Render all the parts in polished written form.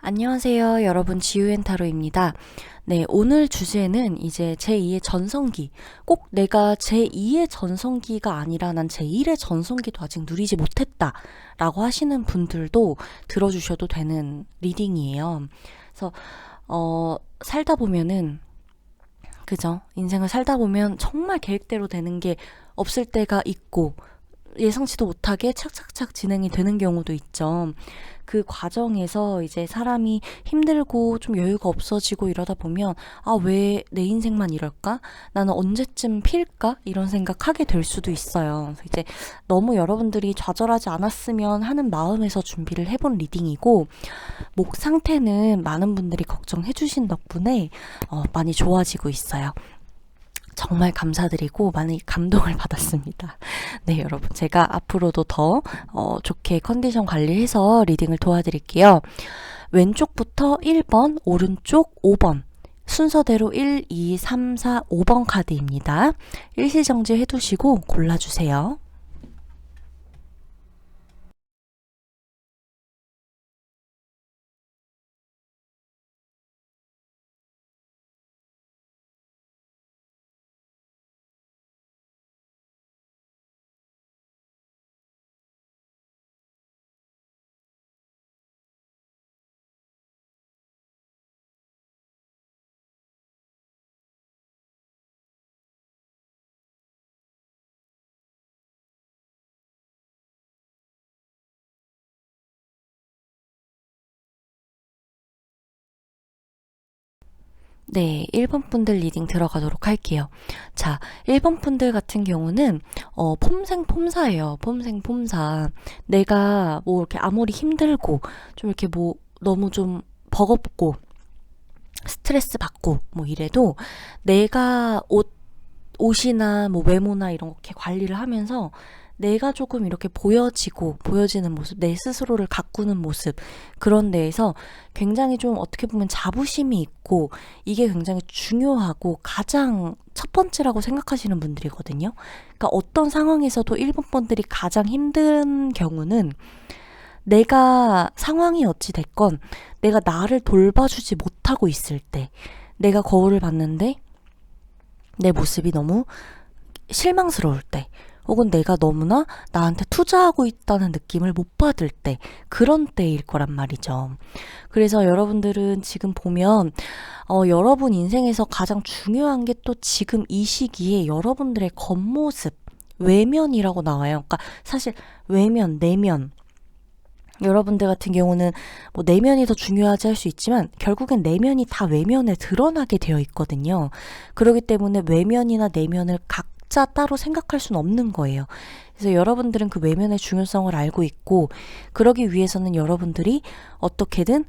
안녕하세요, 여러분. 지우앤타로입니다. 네, 오늘 주제는 이제 제2의 전성기. 꼭 내가 제2의 전성기가 아니라 난 제1의 전성기도 아직 누리지 못했다 라고 하시는 분들도 들어주셔도 되는 리딩이에요. 그래서 살다 보면은, 그죠? 인생을 살다 보면 정말 계획대로 되는 게 없을 때가 있고 예상치도 못하게 착착착 진행이 되는 경우도 있죠. 그 과정에서 이제 사람이 힘들고 좀 여유가 없어지고 이러다 보면, 아, 왜 내 인생만 이럴까? 나는 언제쯤 필까? 이런 생각하게 될 수도 있어요. 그래서 이제 너무 여러분들이 좌절하지 않았으면 하는 마음에서 준비를 해본 리딩이고, 목 상태는 많은 분들이 걱정해 주신 덕분에 많이 좋아지고 있어요. 정말 감사드리고 많이 감동을 받았습니다. 네, 여러분. 제가 앞으로도 더 좋게 컨디션 관리해서 리딩을 도와드릴게요. 왼쪽부터 1번, 오른쪽 5번. 순서대로 1, 2, 3, 4, 5번 카드입니다. 일시정지 해두시고 골라주세요. 네, 1번 분들 리딩 들어가도록 할게요. 자, 1번 분들 같은 경우는 폼생폼사예요. 폼생폼사. 내가 뭐 이렇게 아무리 힘들고 좀 이렇게 뭐 너무 좀 버겁고 스트레스 받고 뭐 이래도 내가 옷이나 뭐 외모나 이런 거 이렇게 관리를 하면서 내가 조금 이렇게 보여지는 모습, 내 스스로를 가꾸는 모습, 그런 데에서 굉장히 좀 어떻게 보면 자부심이 있고 이게 굉장히 중요하고 가장 첫 번째라고 생각하시는 분들이거든요. 그러니까 어떤 상황에서도 1번 분들이 가장 힘든 경우는 내가 상황이 어찌 됐건 내가 나를 돌봐주지 못하고 있을 때, 내가 거울을 봤는데 내 모습이 너무 실망스러울 때, 혹은 내가 너무나 나한테 투자하고 있다는 느낌을 못 받을 때, 그런 때일 거란 말이죠. 그래서 여러분들은 지금 보면 여러분 인생에서 가장 중요한 게 또 지금 이 시기에 여러분들의 겉모습, 외면이라고 나와요. 그러니까 사실 외면, 내면, 여러분들 같은 경우는 뭐 내면이 더 중요하지 할 수 있지만 결국엔 내면이 다 외면에 드러나게 되어 있거든요. 그렇기 때문에 외면이나 내면을 각자 따로 생각할 수는 없는 거예요. 그래서 여러분들은 그 외면의 중요성을 알고 있고, 그러기 위해서는 여러분들이 어떻게든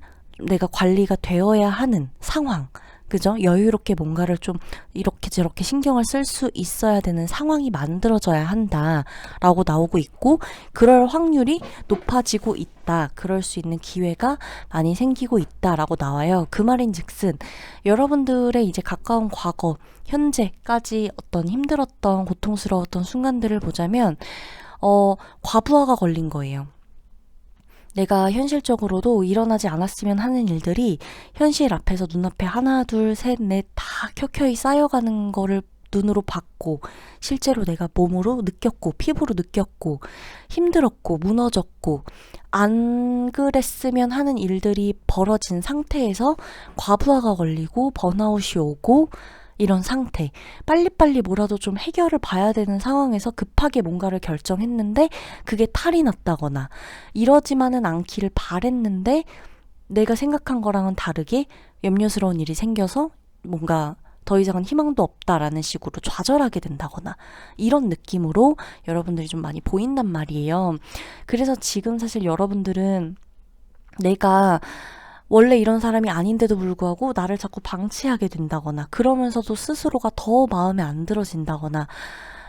내가 관리가 되어야 하는 상황, 그죠? 여유롭게 뭔가를 좀 이렇게 저렇게 신경을 쓸 수 있어야 되는 상황이 만들어져야 한다라고 나오고 있고, 그럴 확률이 높아지고 있다. 그럴 수 있는 기회가 많이 생기고 있다라고 나와요. 그 말인즉슨 여러분들의 이제 가까운 과거, 현재까지 어떤 힘들었던 고통스러웠던 순간들을 보자면 과부하가 걸린 거예요. 내가 현실적으로도 일어나지 않았으면 하는 일들이 현실 앞에서 눈앞에 하나, 둘, 셋, 넷 다 켜켜이 쌓여가는 거를 눈으로 봤고, 실제로 내가 몸으로 느꼈고, 피부로 느꼈고, 힘들었고, 무너졌고, 안 그랬으면 하는 일들이 벌어진 상태에서 과부하가 걸리고, 번아웃이 오고, 이런 상태. 빨리빨리 뭐라도 좀 해결을 봐야 되는 상황에서 급하게 뭔가를 결정했는데 그게 탈이 났다거나, 이러지만은 않기를 바랬는데 내가 생각한 거랑은 다르게 염려스러운 일이 생겨서 뭔가 더 이상은 희망도 없다라는 식으로 좌절하게 된다거나, 이런 느낌으로 여러분들이 좀 많이 보인단 말이에요. 그래서 지금 사실 여러분들은 내가 원래 이런 사람이 아닌데도 불구하고 나를 자꾸 방치하게 된다거나, 그러면서도 스스로가 더 마음에 안 들어진다거나,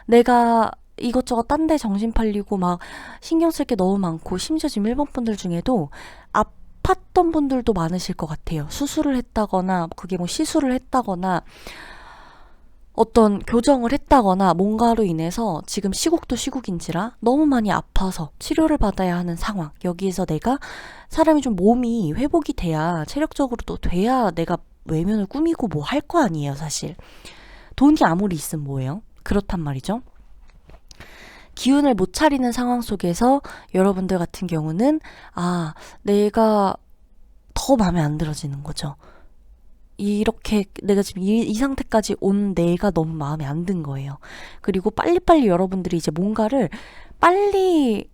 내가 이것저것 딴 데 정신 팔리고 막 신경 쓸 게 너무 많고, 심지어 지금 1번 분들 중에도 아팠던 분들도 많으실 것 같아요. 수술을 했다거나, 그게 뭐 시술을 했다거나, 어떤 교정을 했다거나 뭔가로 인해서 지금 시국도 시국인지라 너무 많이 아파서 치료를 받아야 하는 상황. 여기에서 내가 사람이 좀 몸이 회복이 돼야 체력적으로도 돼야 내가 외면을 꾸미고 뭐 할 거 아니에요, 사실. 돈이 아무리 있으면 뭐예요? 그렇단 말이죠. 기운을 못 차리는 상황 속에서 여러분들 같은 경우는 내가 더 마음에 안 들어지는 거죠. 이렇게 내가 지금 이 상태까지 온 내가 너무 마음에 안 든 거예요. 그리고 빨리빨리 여러분들이 이제 뭔가를 빨리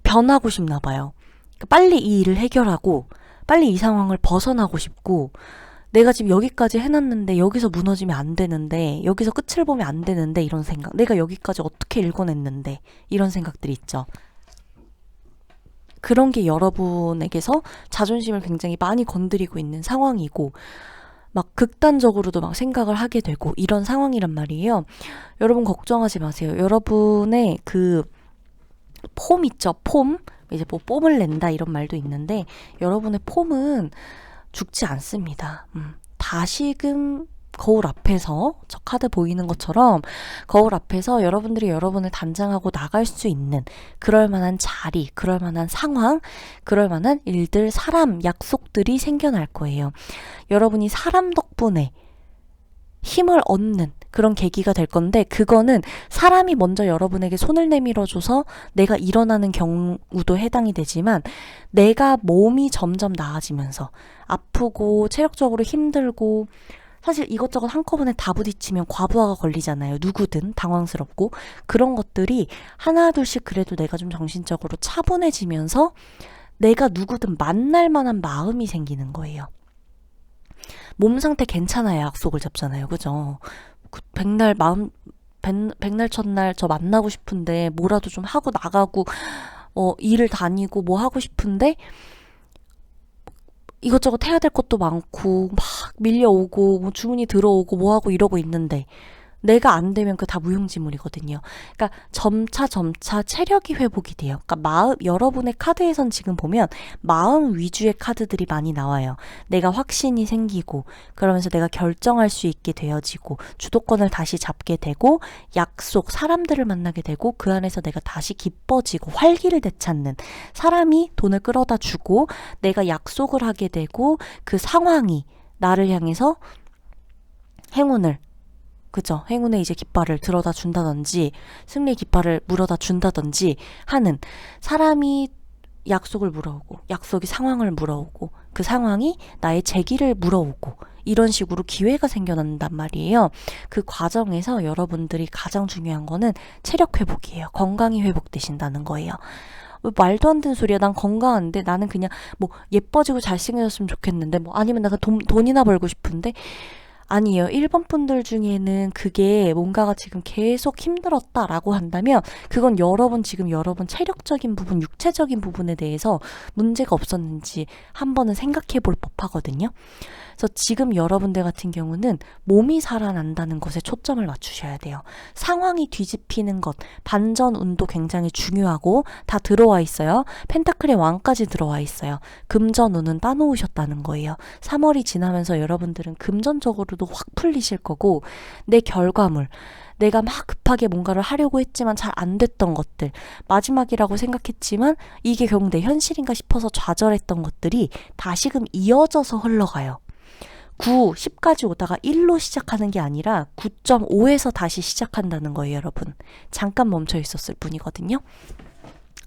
변하고 싶나 봐요. 그러니까 빨리 이 일을 해결하고 빨리 이 상황을 벗어나고 싶고 내가 지금 여기까지 해놨는데 여기서 무너지면 안 되는데 여기서 끝을 보면 안 되는데 이런 생각. 내가 여기까지 어떻게 읽어냈는데 이런 생각들이 있죠. 그런 게 여러분에게서 자존심을 굉장히 많이 건드리고 있는 상황이고 막 극단적으로도 막 생각을 하게 되고 이런 상황이란 말이에요. 여러분 걱정하지 마세요. 여러분의 그 폼 있죠? 폼? 이제 뭐 뽐을 낸다 이런 말도 있는데 여러분의 폼은 죽지 않습니다. 다시금 거울 앞에서 저 카드 보이는 것처럼 거울 앞에서 여러분들이 여러분을 단장하고 나갈 수 있는 그럴 만한 자리, 그럴 만한 상황, 그럴 만한 일들, 사람, 약속들이 생겨날 거예요. 여러분이 사람 덕분에 힘을 얻는 그런 계기가 될 건데 그거는 사람이 먼저 여러분에게 손을 내밀어줘서 내가 일어나는 경우도 해당이 되지만 내가 몸이 점점 나아지면서 아프고 체력적으로 힘들고 사실 이것저것 한꺼번에 다 부딪히면 과부하가 걸리잖아요. 누구든 당황스럽고 그런 것들이 하나둘씩 그래도 내가 좀 정신적으로 차분해지면서 내가 누구든 만날 만한 마음이 생기는 거예요. 몸 상태 괜찮아야 약속을 잡잖아요. 그죠? 백날 백날 첫날 저 만나고 싶은데 뭐라도 좀 하고 나가고 일을 다니고 뭐 하고 싶은데 이것저것 해야 될 것도 많고 막 밀려오고 뭐 주문이 들어오고 뭐 하고 이러고 있는데 내가 안 되면 그 다 무용지물이거든요. 그러니까 점차 체력이 회복이 돼요. 그러니까 여러분의 카드에선 지금 보면 마음 위주의 카드들이 많이 나와요. 내가 확신이 생기고 그러면서 내가 결정할 수 있게 되어지고 주도권을 다시 잡게 되고 약속, 사람들을 만나게 되고 그 안에서 내가 다시 기뻐지고 활기를 되찾는 사람이 돈을 끌어다 주고 내가 약속을 하게 되고 그 상황이 나를 향해서 행운을 그죠? 행운의 이제 깃발을 들어다 준다든지 승리의 깃발을 물어다 준다든지 하는 사람이 약속을 물어오고 약속이 상황을 물어오고 그 상황이 나의 재기를 물어오고 이런 식으로 기회가 생겨난단 말이에요. 그 과정에서 여러분들이 가장 중요한 거는 체력 회복이에요. 건강이 회복되신다는 거예요. 말도 안 되는 소리야. 난 건강한데 나는 그냥 뭐 예뻐지고 잘생겨졌으면 좋겠는데 뭐 아니면 내가 돈이나 벌고 싶은데 아니에요. 1번 분들 중에는 그게 뭔가가 지금 계속 힘들었다라고 한다면 그건 지금 여러분 체력적인 부분, 육체적인 부분에 대해서 문제가 없었는지 한 번은 생각해 볼 법하거든요. 그래서 지금 여러분들 같은 경우는 몸이 살아난다는 것에 초점을 맞추셔야 돼요. 상황이 뒤집히는 것, 반전 운도 굉장히 중요하고 다 들어와 있어요. 펜타클의 왕까지 들어와 있어요. 금전 운은 따놓으셨다는 거예요. 3월이 지나면서 여러분들은 금전적으로도 확 풀리실 거고 내 결과물, 내가 막 급하게 뭔가를 하려고 했지만 잘 안 됐던 것들, 마지막이라고 생각했지만 이게 결국 내 현실인가 싶어서 좌절했던 것들이 다시금 이어져서 흘러가요. 9, 10까지 오다가 1로 시작하는 게 아니라 9.5에서 다시 시작한다는 거예요, 여러분. 잠깐 멈춰 있었을 뿐이거든요.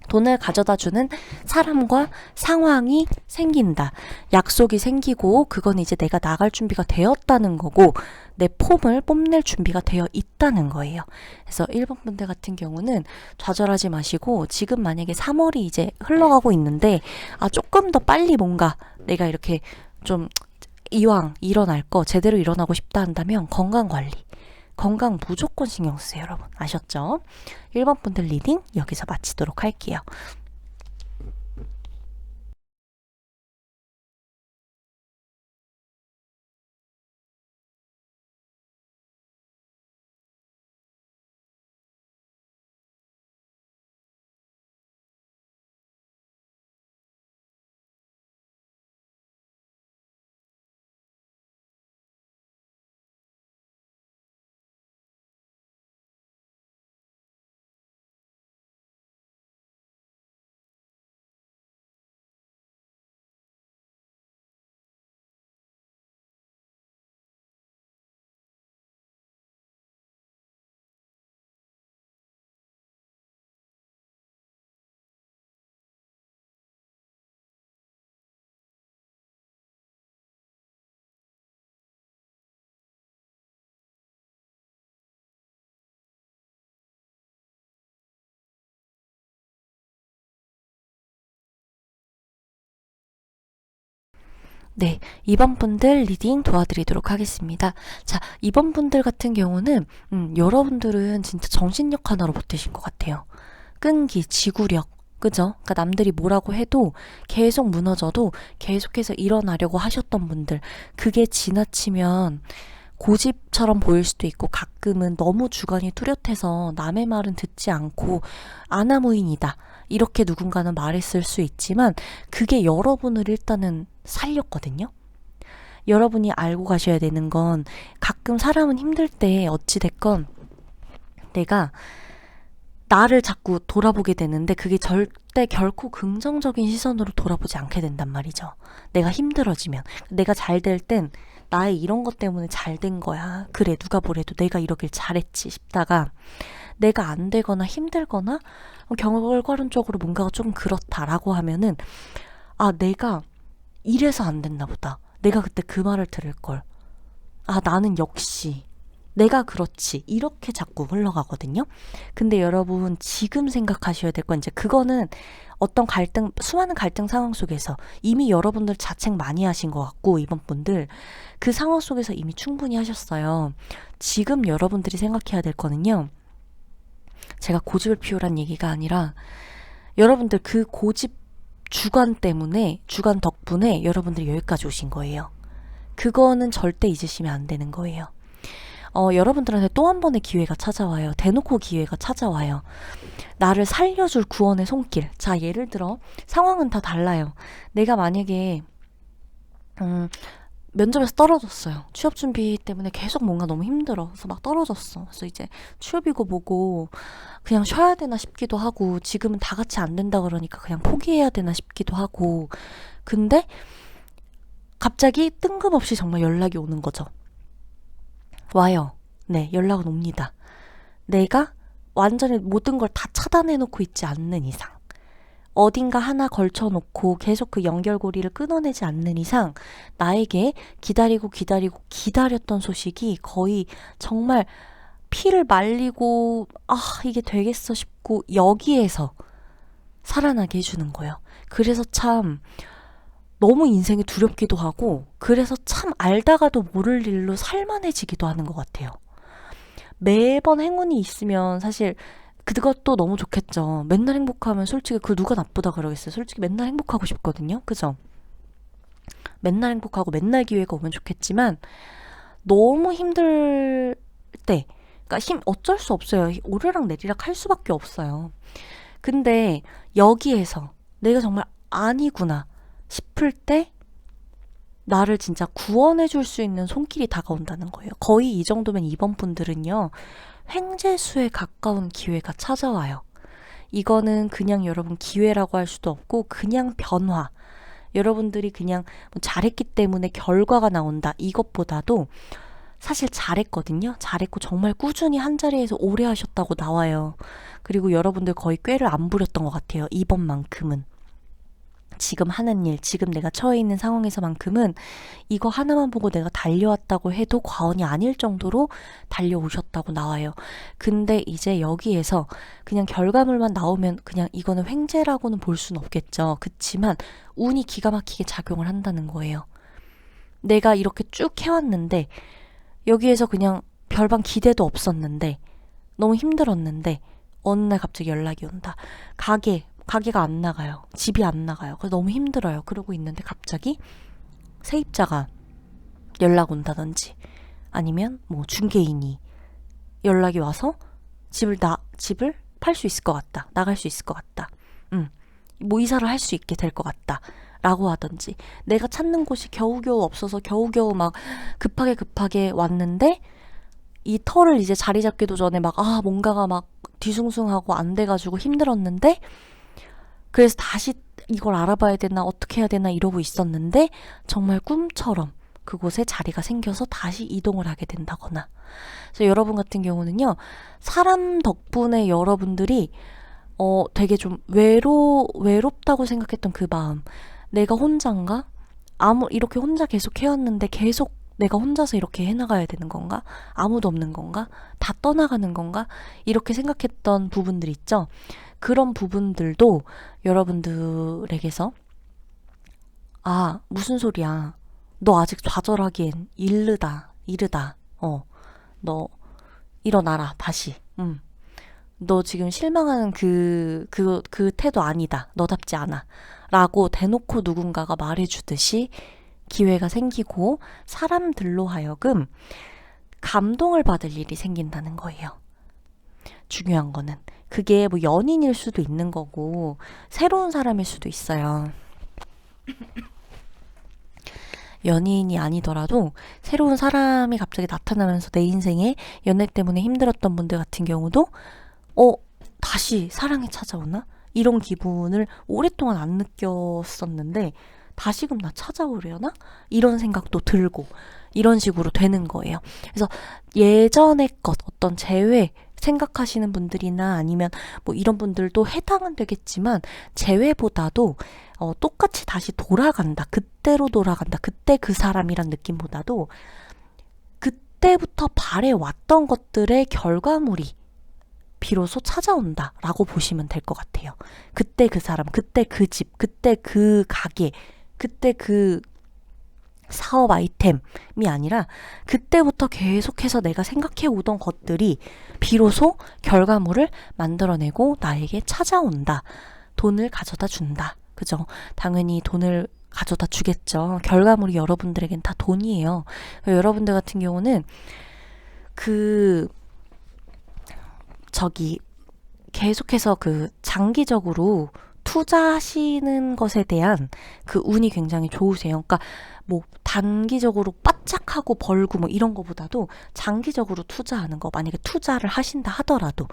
돈을 가져다주는 사람과 상황이 생긴다. 약속이 생기고 그건 이제 내가 나갈 준비가 되었다는 거고 내 폼을 뽐낼 준비가 되어 있다는 거예요. 그래서 1번 분들 같은 경우는 좌절하지 마시고 지금 만약에 3월이 이제 흘러가고 있는데 조금 더 빨리 뭔가 내가 이렇게 좀 이왕 일어날 거 제대로 일어나고 싶다 한다면 건강관리. 건강 무조건 신경 쓰세요, 여러분. 아셨죠? 1번 분들 리딩 여기서 마치도록 할게요. 네, 2번 분들 리딩 도와드리도록 하겠습니다. 자, 2번 분들 같은 경우는 여러분들은 진짜 정신력 하나로 버티신 것 같아요. 끈기, 지구력, 그죠? 그러니까 남들이 뭐라고 해도 계속 무너져도 계속해서 일어나려고 하셨던 분들, 그게 지나치면 고집처럼 보일 수도 있고 가끔은 너무 주관이 뚜렷해서 남의 말은 듣지 않고 아나무인이다, 이렇게 누군가는 말했을 수 있지만 그게 여러분을 일단은 살렸거든요. 여러분이 알고 가셔야 되는 건 가끔 사람은 힘들 때 어찌됐건 내가 나를 자꾸 돌아보게 되는데 그게 절대 결코 긍정적인 시선으로 돌아보지 않게 된단 말이죠. 내가 힘들어지면. 내가 잘 될 땐 나의 이런 것 때문에 잘 된 거야. 그래, 누가 뭐래도 내가 이러길 잘했지 싶다가 내가 안 되거나 힘들거나 결과론적으로 뭔가가 좀 그렇다라고 하면은 아, 내가 이래서 안 됐나 보다. 내가 그때 그 말을 들을 걸. 아, 나는 역시 내가 그렇지, 이렇게 자꾸 흘러가거든요. 근데 여러분 지금 생각하셔야 될 건 이제 그거는 어떤 갈등, 수많은 갈등 상황 속에서 이미 여러분들 자책 많이 하신 것 같고, 이번 분들 그 상황 속에서 이미 충분히 하셨어요. 지금 여러분들이 생각해야 될 거는요, 제가 고집을 피우란 얘기가 아니라 여러분들 그 고집 주관 때문에, 주관 덕분에 여러분들이 여기까지 오신 거예요. 그거는 절대 잊으시면 안 되는 거예요. 여러분들한테 또 한 번의 기회가 찾아와요. 대놓고 기회가 찾아와요. 나를 살려줄 구원의 손길. 자, 예를 들어 상황은 다 달라요. 내가 만약에 면접에서 떨어졌어요. 취업 준비 때문에 계속 뭔가 너무 힘들어. 그래서 막 떨어졌어. 그래서 이제 취업이고 뭐고 그냥 쉬어야 되나 싶기도 하고, 지금은 다 같이 안 된다 그러니까 그냥 포기해야 되나 싶기도 하고. 근데 갑자기 뜬금없이 정말 연락이 오는 거죠. 와요. 네, 연락은 옵니다. 내가 완전히 모든 걸 다 차단해놓고 있지 않는 이상, 어딘가 하나 걸쳐놓고 계속 그 연결고리를 끊어내지 않는 이상 나에게 기다렸던 소식이 거의 정말 피를 말리고 이게 되겠어 싶고 여기에서 살아나게 해주는 거예요. 그래서 참 너무 인생이 두렵기도 하고, 그래서 참 알다가도 모를 일로 살만해지기도 하는 것 같아요. 매번 행운이 있으면 사실 그것도 너무 좋겠죠. 맨날 행복하면 솔직히 그 누가 나쁘다 그러겠어요. 솔직히 맨날 행복하고 싶거든요. 그죠? 맨날 행복하고 맨날 기회가 오면 좋겠지만 너무 힘들 때, 그러니까 어쩔 수 없어요. 오르락 내리락 할 수밖에 없어요. 근데 여기에서 내가 정말 아니구나 싶을 때 나를 진짜 구원해 줄 수 있는 손길이 다가온다는 거예요. 거의 이 정도면 이번 분들은요, 횡재수에 가까운 기회가 찾아와요. 이거는 그냥 여러분 기회라고 할 수도 없고 그냥 변화, 여러분들이 그냥 잘했기 때문에 결과가 나온다, 이것보다도 사실 잘했거든요. 잘했고 정말 꾸준히 한자리에서 오래 하셨다고 나와요. 그리고 여러분들 거의 꾀를 안 부렸던 것 같아요. 이번만큼은. 지금 하는 일, 지금 내가 처해 있는 상황에서만큼은 이거 하나만 보고 내가 달려왔다고 해도 과언이 아닐 정도로 달려오셨다고 나와요. 근데 이제 여기에서 그냥 결과물만 나오면 그냥 이거는 횡재라고는 볼 수는 없겠죠. 그치만 운이 기가 막히게 작용을 한다는 거예요. 내가 이렇게 쭉 해왔는데 여기에서 그냥 별반 기대도 없었는데 너무 힘들었는데 어느 날 갑자기 연락이 온다. 가게가 안 나가요. 집이 안 나가요. 그래서 너무 힘들어요. 그러고 있는데 갑자기 세입자가 연락 온다든지 아니면 뭐 중개인이 연락이 와서 집을 팔 수 있을 것 같다. 나갈 수 있을 것 같다. 뭐 이사를 할 수 있게 될 것 같다. 라고 하든지, 내가 찾는 곳이 겨우겨우 없어서 겨우겨우 막 급하게 왔는데 이 털을 이제 자리 잡기도 전에 뭔가가 막 뒤숭숭하고 안 돼가지고 힘들었는데, 그래서 다시 이걸 알아봐야 되나 어떻게 해야 되나 이러고 있었는데 정말 꿈처럼 그곳에 자리가 생겨서 다시 이동을 하게 된다거나. 그래서 여러분 같은 경우는요, 사람 덕분에 여러분들이 되게 좀 외롭다고 생각했던 그 마음, 내가 혼자인가? 이렇게 혼자 계속 해왔는데 계속 내가 혼자서 이렇게 해나가야 되는 건가? 아무도 없는 건가? 다 떠나가는 건가? 이렇게 생각했던 부분들 있죠? 그런 부분들도 여러분들에게서 무슨 소리야. 너 아직 좌절하기엔 이르다. 너 일어나라, 다시. 너 지금 실망하는 그 태도 아니다. 너답지 않아. 라고 대놓고 누군가가 말해주듯이 기회가 생기고 사람들로 하여금 감동을 받을 일이 생긴다는 거예요. 중요한 거는. 그게 뭐 연인일 수도 있는 거고, 새로운 사람일 수도 있어요. 연인이 아니더라도 새로운 사람이 갑자기 나타나면서 내 인생에 연애 때문에 힘들었던 분들 같은 경우도 어, 다시 사랑이 찾아오나? 이런 기분을 오랫동안 안 느꼈었는데 다시금 나 찾아오려나? 이런 생각도 들고 이런 식으로 되는 거예요. 그래서 예전의 것 어떤 재회 생각하시는 분들이나 아니면 뭐 이런 분들도 해당은 되겠지만 재회보다도 똑같이 다시 돌아간다. 그때로 돌아간다. 그때 그 사람이란 느낌보다도 그때부터 바래왔던 것들의 결과물이 비로소 찾아온다라고 보시면 될 것 같아요. 그때 그 사람, 그때 그 집, 그때 그 가게, 그때 그 사업 아이템이 아니라 그때부터 계속해서 내가 생각해 오던 것들이 비로소 결과물을 만들어내고 나에게 찾아온다. 돈을 가져다 준다. 그죠? 당연히 돈을 가져다 주겠죠. 결과물이 여러분들에겐 다 돈이에요. 여러분들 같은 경우는 그 저기 계속해서 그 장기적으로 투자하시는 것에 대한 그 운이 굉장히 좋으세요. 그러니까 뭐 단기적으로 바짝하고 벌고 뭐 이런 거보다도 장기적으로 투자하는 거, 만약에 투자를 하신다 하더라도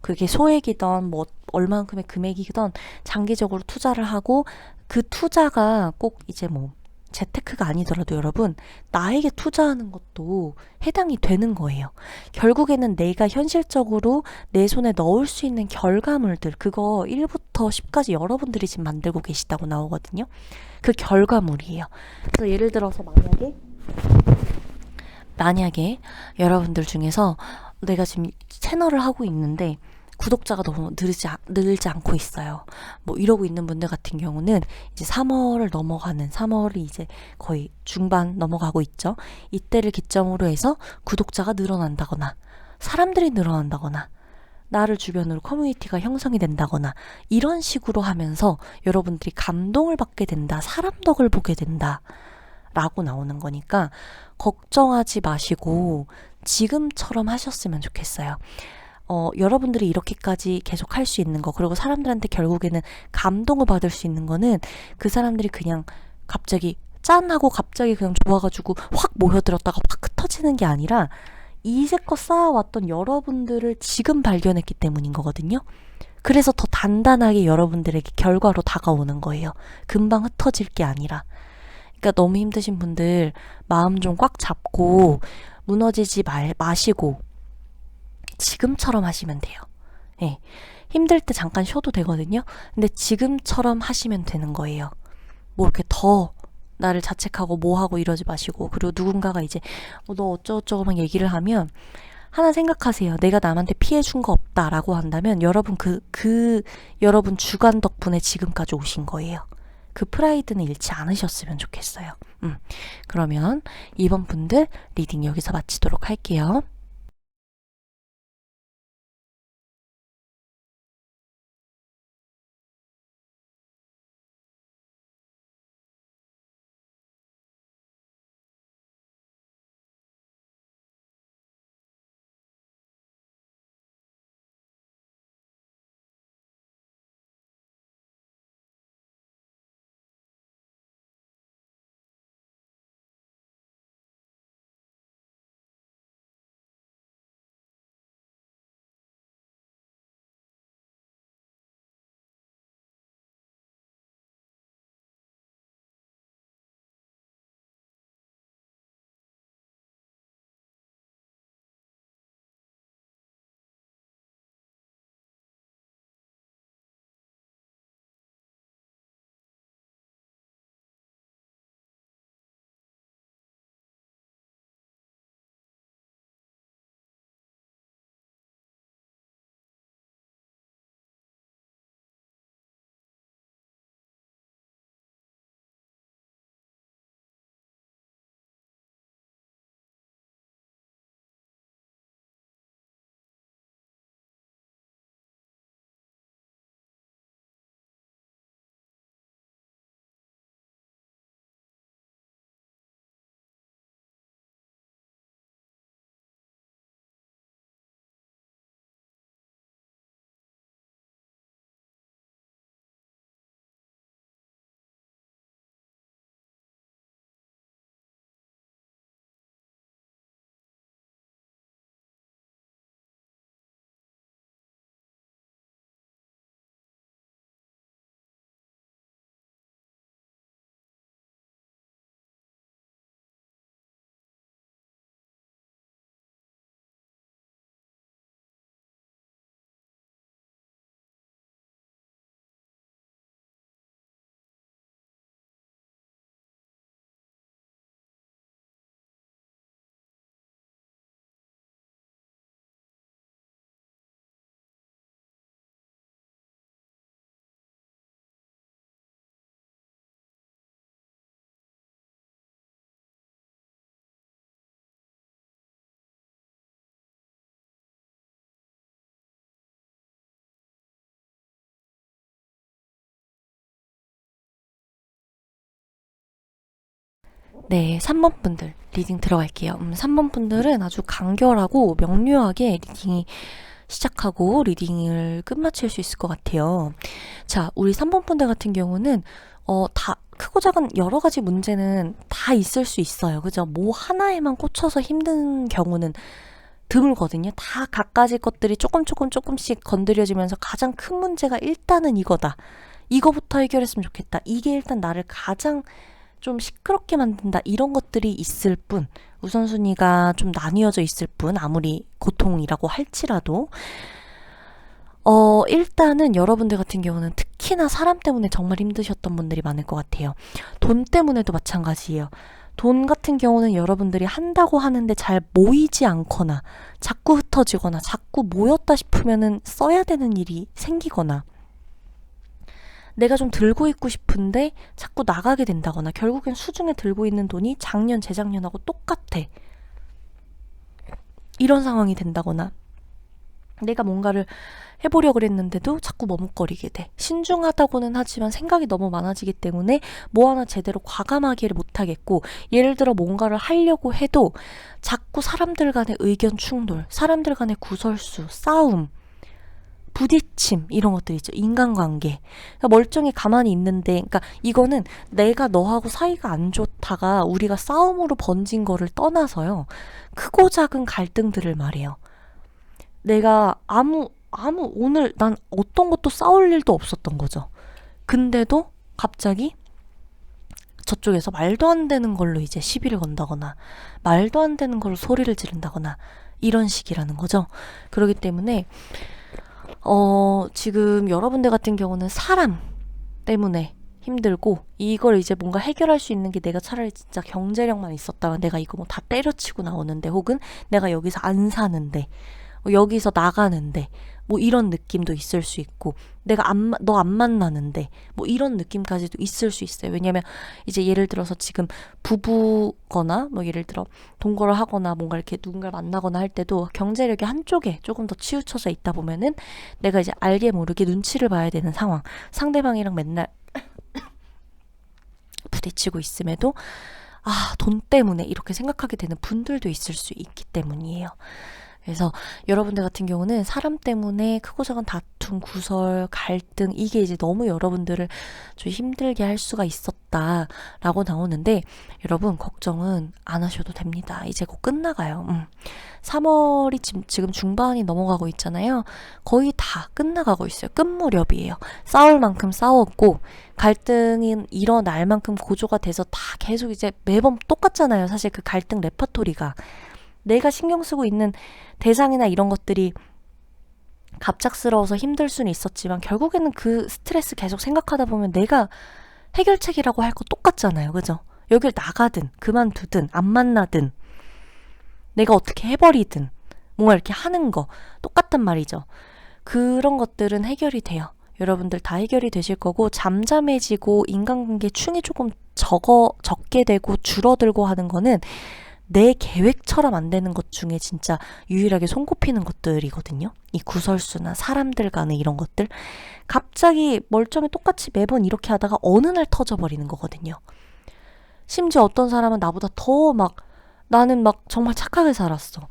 그게 소액이던 뭐 얼만큼의 금액이든 장기적으로 투자를 하고 그 투자가 꼭 이제 뭐 재테크가 아니더라도 여러분 나에게 투자하는 것도 해당이 되는 거예요. 결국에는 내가 현실적으로 내 손에 넣을 수 있는 결과물들, 그거 1부터 10까지 여러분들이 지금 만들고 계시다고 나오거든요. 그 결과물이에요. 그래서 예를 들어서 만약에 여러분들 중에서 내가 지금 채널을 하고 있는데 구독자가 너무 늘지 않고 있어요. 뭐 이러고 있는 분들 같은 경우는 이제 3월이 이제 거의 중반 넘어가고 있죠. 이때를 기점으로 해서 구독자가 늘어난다거나 사람들이 늘어난다거나 나를 주변으로 커뮤니티가 형성이 된다거나 이런 식으로 하면서 여러분들이 감동을 받게 된다. 사람 덕을 보게 된다. 라고 나오는 거니까 걱정하지 마시고 지금처럼 하셨으면 좋겠어요. 여러분들이 이렇게까지 계속 할 수 있는 거, 그리고 사람들한테 결국에는 감동을 받을 수 있는 거는 그 사람들이 그냥 갑자기 짠 하고 갑자기 그냥 좋아가지고 확 모여들었다가 확 흩어지는 게 아니라 이제껏 쌓아왔던 여러분들을 지금 발견했기 때문인 거거든요. 그래서 더 단단하게 여러분들에게 결과로 다가오는 거예요. 금방 흩어질 게 아니라. 그러니까 너무 힘드신 분들 마음 좀 꽉 잡고 무너지지 마시고 지금처럼 하시면 돼요. 예. 힘들 때 잠깐 쉬어도 되거든요. 근데 지금처럼 하시면 되는 거예요. 뭐 이렇게 더 나를 자책하고 뭐하고 이러지 마시고, 그리고 누군가가 이제 너 어쩌고저쩌고 막 얘기를 하면 하나 생각하세요. 내가 남한테 피해 준 거 없다라고 한다면 여러분 여러분 주관 덕분에 지금까지 오신 거예요. 그 프라이드는 잃지 않으셨으면 좋겠어요. 그러면 이번 분들 리딩 여기서 마치도록 할게요. 네, 3번 분들 리딩 들어갈게요. 3번 분들은 아주 간결하고 명료하게 리딩이 시작하고 리딩을 끝마칠 수 있을 것 같아요. 자, 우리 3번 분들 같은 경우는 다 크고 작은 여러 가지 문제는 다 있을 수 있어요. 그죠? 뭐 하나에만 꽂혀서 힘든 경우는 드물거든요. 다 갖가지 것들이 조금씩 건드려지면서 가장 큰 문제가 일단은 이거다. 이거부터 해결했으면 좋겠다. 이게 일단 나를 가장 좀 시끄럽게 만든다. 이런 것들이 있을 뿐, 우선순위가 좀 나뉘어져 있을 뿐, 아무리 고통이라고 할지라도 일단은 여러분들 같은 경우는 특히나 사람 때문에 정말 힘드셨던 분들이 많을 것 같아요. 돈 때문에도 마찬가지예요. 돈 같은 경우는 여러분들이 한다고 하는데 잘 모이지 않거나 자꾸 흩어지거나 자꾸 모였다 싶으면은 써야 되는 일이 생기거나 내가 좀 들고 있고 싶은데 자꾸 나가게 된다거나 결국엔 수중에 들고 있는 돈이 작년, 재작년하고 똑같아. 이런 상황이 된다거나 내가 뭔가를 해보려고 그랬는데도 자꾸 머뭇거리게 돼. 신중하다고는 하지만 생각이 너무 많아지기 때문에 뭐 하나 제대로 과감하기를 못하겠고, 예를 들어 뭔가를 하려고 해도 자꾸 사람들 간의 의견 충돌, 사람들 간의 구설수, 싸움, 부딪힘 이런 것들 있죠. 인간관계. 그러니까 멀쩡히 가만히 있는데, 그러니까 이거는 내가 너하고 사이가 안 좋다가 우리가 싸움으로 번진 거를 떠나서요. 크고 작은 갈등들을 말해요. 내가 오늘 난 어떤 것도 싸울 일도 없었던 거죠. 근데도 갑자기 저쪽에서 말도 안 되는 걸로 이제 시비를 건다거나 말도 안 되는 걸로 소리를 지른다거나 이런 식이라는 거죠. 그렇기 때문에 지금 여러분들 같은 경우는 사람 때문에 힘들고, 이걸 이제 뭔가 해결할 수 있는 게 내가 차라리 진짜 경제력만 있었다면 내가 이거 뭐 다 때려치고 나오는데, 혹은 내가 여기서 안 사는데, 여기서 나가는데, 뭐 이런 느낌도 있을 수 있고, 내가 너 안 만나는데, 뭐 이런 느낌까지도 있을 수 있어요. 왜냐면 이제 예를 들어서 지금 부부거나 뭐 예를 들어 동거를 하거나 뭔가 이렇게 누군가를 만나거나 할 때도 경제력이 한쪽에 조금 더 치우쳐져 있다 보면은 내가 이제 알게 모르게 눈치를 봐야 되는 상황, 상대방이랑 맨날 부딪히고 있음에도 돈 때문에 이렇게 생각하게 되는 분들도 있을 수 있기 때문이에요. 그래서 여러분들 같은 경우는 사람 때문에 크고 작은 다툼, 구설, 갈등, 이게 이제 너무 여러분들을 좀 힘들게 할 수가 있었다라고 나오는데, 여러분 걱정은 안 하셔도 됩니다. 이제 곧 끝나가요. 3월이 지금 중반이 넘어가고 있잖아요. 거의 다 끝나가고 있어요. 끝 무렵이에요. 싸울 만큼 싸웠고, 갈등이 일어날 만큼 고조가 돼서 다 계속 이제 매번 똑같잖아요. 사실 그 갈등 레퍼토리가. 내가 신경 쓰고 있는 대상이나 이런 것들이 갑작스러워서 힘들 수는 있었지만 결국에는 그 스트레스 계속 생각하다 보면 내가 해결책이라고 할 거 똑같잖아요. 그죠? 여길 나가든 그만두든 안 만나든 내가 어떻게 해버리든 뭔가 이렇게 하는 거 똑같단 말이죠. 그런 것들은 해결이 돼요. 여러분들 다 해결이 되실 거고, 잠잠해지고 인간관계 충이 조금 적게 되고 줄어들고 하는 거는 내 계획처럼 안 되는 것 중에 진짜 유일하게 손꼽히는 것들이거든요. 이 구설수나 사람들 간의 이런 것들. 갑자기 멀쩡히 똑같이 매번 이렇게 하다가 어느 날 터져버리는 거거든요. 심지어 어떤 사람은 나보다 더 나는 정말 착하게 살았어.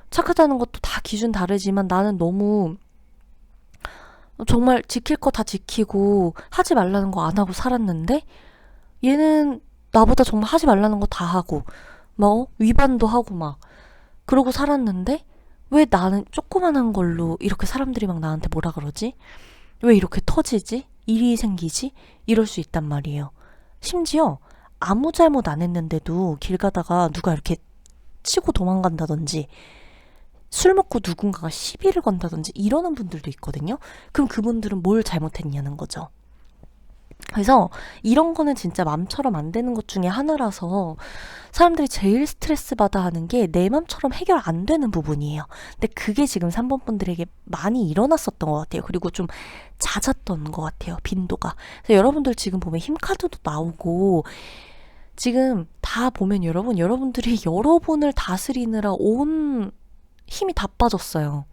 착하다는 것도 다 기준 다르지만 나는 너무 정말 지킬 거 다 지키고 하지 말라는 거 안 하고 살았는데, 얘는 나보다 정말 하지 말라는 거 다 하고 위반도 하고 그러고 살았는데, 왜 나는 조그만한 걸로 이렇게 사람들이 나한테 뭐라 그러지? 왜 이렇게 터지지? 일이 생기지? 이럴 수 있단 말이에요. 심지어 아무 잘못 안 했는데도 길 가다가 누가 이렇게 치고 도망간다든지, 술 먹고 누군가가 시비를 건다든지 이러는 분들도 있거든요. 그럼 그분들은 뭘 잘못했냐는 거죠. 그래서 이런 거는 진짜 맘처럼 안 되는 것 중에 하나라서 사람들이 제일 스트레스 받아 하는 게 내 맘처럼 해결 안 되는 부분이에요. 근데 그게 지금 3번 분들에게 많이 일어났었던 것 같아요. 그리고 좀 잦았던 것 같아요. 빈도가. 그래서 여러분들 지금 보면 힘카드도 나오고, 지금 다 보면 여러분들이 여러분을 다스리느라 온 힘이 다 빠졌어요.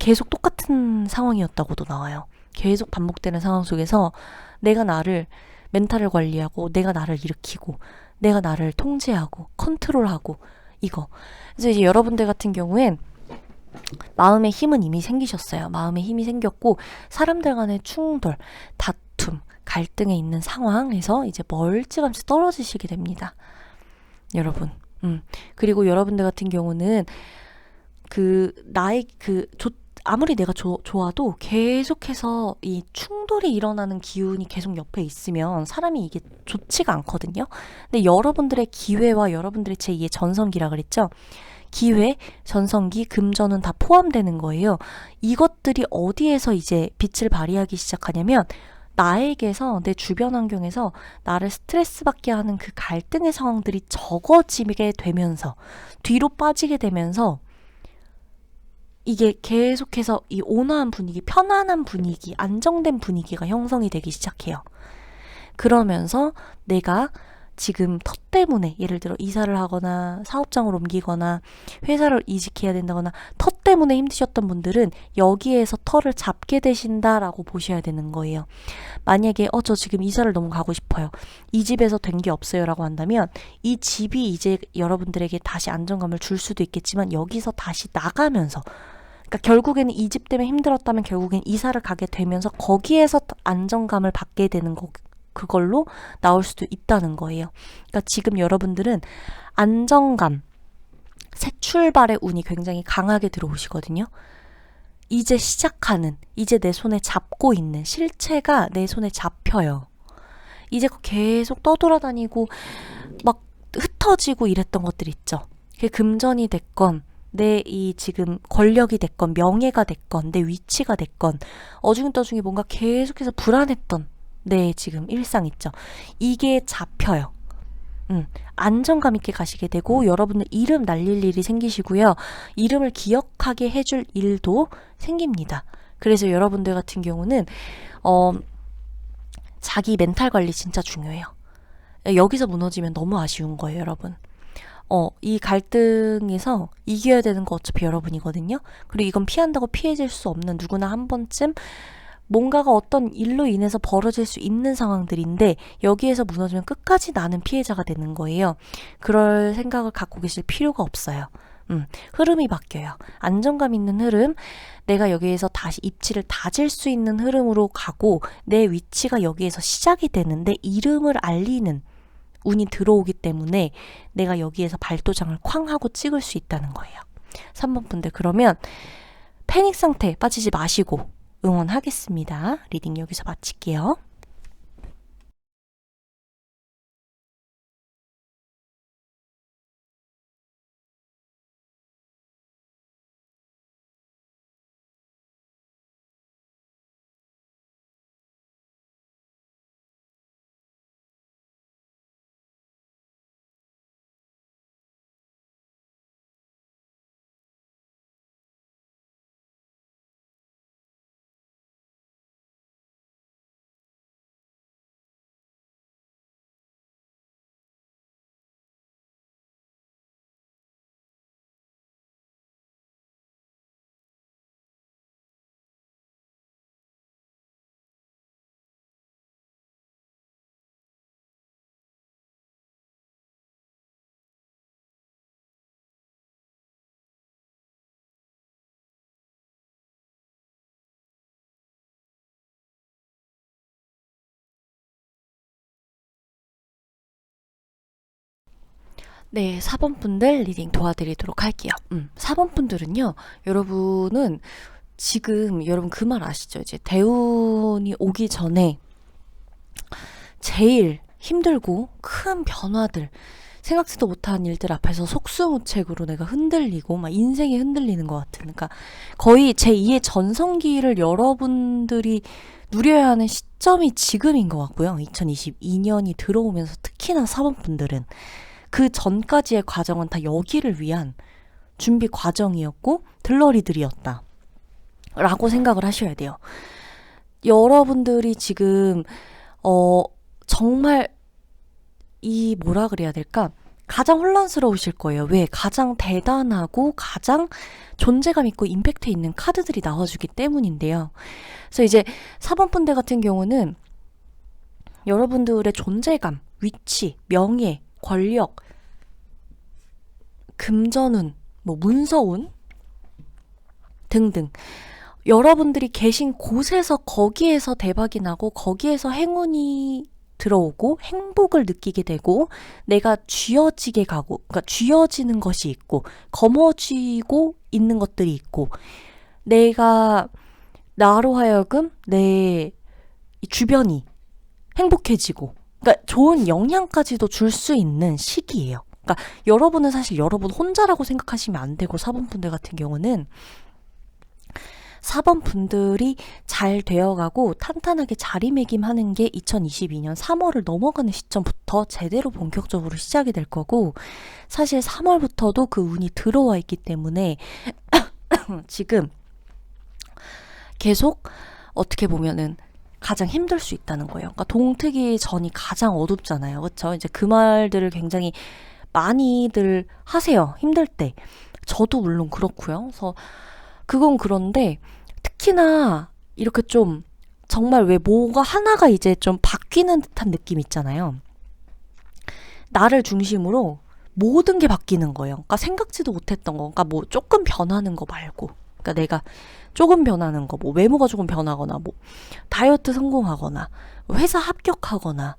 계속 똑같은 상황이었다고도 나와요. 계속 반복되는 상황 속에서 내가 나를 멘탈을 관리하고, 내가 나를 일으키고, 내가 나를 통제하고 컨트롤하고 이거. 그래서 이제 여러분들 같은 경우엔 마음의 힘은 이미 생기셨어요. 마음의 힘이 생겼고 사람들 간의 충돌, 다툼, 갈등에 있는 상황에서 이제 멀찌감치 떨어지시게 됩니다. 여러분. 그리고 여러분들 같은 경우는 아무리 내가 좋아도 계속해서 이 충돌이 일어나는 기운이 계속 옆에 있으면 사람이 이게 좋지가 않거든요. 근데 여러분들의 기회와 여러분들의 제2의 전성기라 그랬죠. 기회, 전성기, 금전은 다 포함되는 거예요. 이것들이 어디에서 이제 빛을 발휘하기 시작하냐면 나에게서, 내 주변 환경에서 나를 스트레스 받게 하는 그 갈등의 상황들이 적어지게 되면서 뒤로 빠지게 되면서 이게 계속해서 이 온화한 분위기, 편안한 분위기, 안정된 분위기가 형성이 되기 시작해요. 그러면서 내가 지금 터 때문에 예를 들어 이사를 하거나 사업장을 옮기거나 회사를 이직해야 된다거나 터 때문에 힘드셨던 분들은 여기에서 터를 잡게 되신다라고 보셔야 되는 거예요. 만약에 저 지금 이사를 너무 가고 싶어요. 이 집에서 된 게 없어요 라고 한다면 이 집이 이제 여러분들에게 다시 안정감을 줄 수도 있겠지만 여기서 다시 나가면서 그러니까 결국에는 이 집 때문에 힘들었다면 결국엔 이사를 가게 되면서 거기에서 안정감을 받게 되는 그걸로 나올 수도 있다는 거예요. 그러니까 지금 여러분들은 안정감, 새 출발의 운이 굉장히 강하게 들어오시거든요. 이제 시작하는, 이제 내 손에 잡고 있는 실체가 내 손에 잡혀요. 이제 계속 떠돌아다니고 막 흩어지고 이랬던 것들 있죠. 그게 금전이 됐건 내 이 지금 권력이 됐건 명예가 됐건 내 위치가 됐건 어중떠중이 뭔가 계속해서 불안했던 내 지금 일상 있죠. 이게 잡혀요. 안정감 있게 가시게 되고 여러분들 이름 날릴 일이 생기시고요. 이름을 기억하게 해줄 일도 생깁니다. 그래서 여러분들 같은 경우는 자기 멘탈 관리 진짜 중요해요. 여기서 무너지면 너무 아쉬운 거예요, 여러분. 이 갈등에서 이겨야 되는 거 어차피 여러분이거든요. 그리고 이건 피한다고 피해질 수 없는 누구나 한 번쯤 뭔가가 어떤 일로 인해서 벌어질 수 있는 상황들인데 여기에서 무너지면 끝까지 나는 피해자가 되는 거예요. 그럴 생각을 갖고 계실 필요가 없어요. 흐름이 바뀌어요. 안정감 있는 흐름, 내가 여기에서 다시 입지를 다질 수 있는 흐름으로 가고 내 위치가 여기에서 시작이 되는데 이름을 알리는 운이 들어오기 때문에 내가 여기에서 발도장을 쾅 하고 찍을 수 있다는 거예요. 3번 분들 그러면 패닉 상태 빠지지 마시고 응원하겠습니다. 리딩 여기서 마칠게요. 네, 4번 분들 리딩 도와드리도록 할게요. 4번 분들은요, 여러분은 지금 여러분 그 말 아시죠? 이제 대운이 오기 전에 제일 힘들고 큰 변화들, 생각지도 못한 일들 앞에서 속수무책으로 내가 흔들리고 막 인생이 흔들리는 것 같은, 그러니까 거의 제2의 전성기를 여러분들이 누려야 하는 시점이 지금인 것 같고요. 2022년이 들어오면서 특히나 4번 분들은 그 전까지의 과정은 다 여기를 위한 준비 과정이었고 들러리들이었다 라고 생각을 하셔야 돼요. 여러분들이 지금 정말 이 뭐라 그래야 될까? 가장 혼란스러우실 거예요. 왜? 가장 대단하고 가장 존재감 있고 임팩트 있는 카드들이 나와주기 때문인데요. 그래서 이제 4번 분들 같은 경우는 여러분들의 존재감, 위치, 명예, 권력, 금전운, 뭐 문서운 등등 여러분들이 계신 곳에서 거기에서 대박이 나고 거기에서 행운이 들어오고 행복을 느끼게 되고 내가 쥐어지게 가고 그러니까 쥐어지는 것이 있고 거머쥐고 있는 것들이 있고 내가 나로 하여금 내 주변이 행복해지고 그러니까 좋은 영향까지도 줄 수 있는 시기예요. 그러니까 여러분은 사실 여러분 혼자라고 생각하시면 안 되고 4번 분들 같은 경우는 4번 분들이 잘 되어가고 탄탄하게 자리매김하는 게 2022년 3월을 넘어가는 시점부터 제대로 본격적으로 시작이 될 거고 사실 3월부터도 그 운이 들어와 있기 때문에 지금 계속 어떻게 보면은 가장 힘들 수 있다는 거예요. 그러니까 동트기 전이 가장 어둡잖아요. 그렇죠? 이제 그 말들을 굉장히 많이들 하세요. 힘들 때. 저도 물론 그렇고요. 그래서 그건 그런데 특히나 이렇게 좀 정말 왜 뭐가 하나가 이제 좀 바뀌는 듯한 느낌 있잖아요. 나를 중심으로 모든 게 바뀌는 거예요. 그러니까 생각지도 못했던 거. 그러니까 뭐 조금 변하는 거 말고. 그러니까 내가 조금 변하는 거, 뭐 외모가 조금 변하거나, 뭐 다이어트 성공하거나, 회사 합격하거나,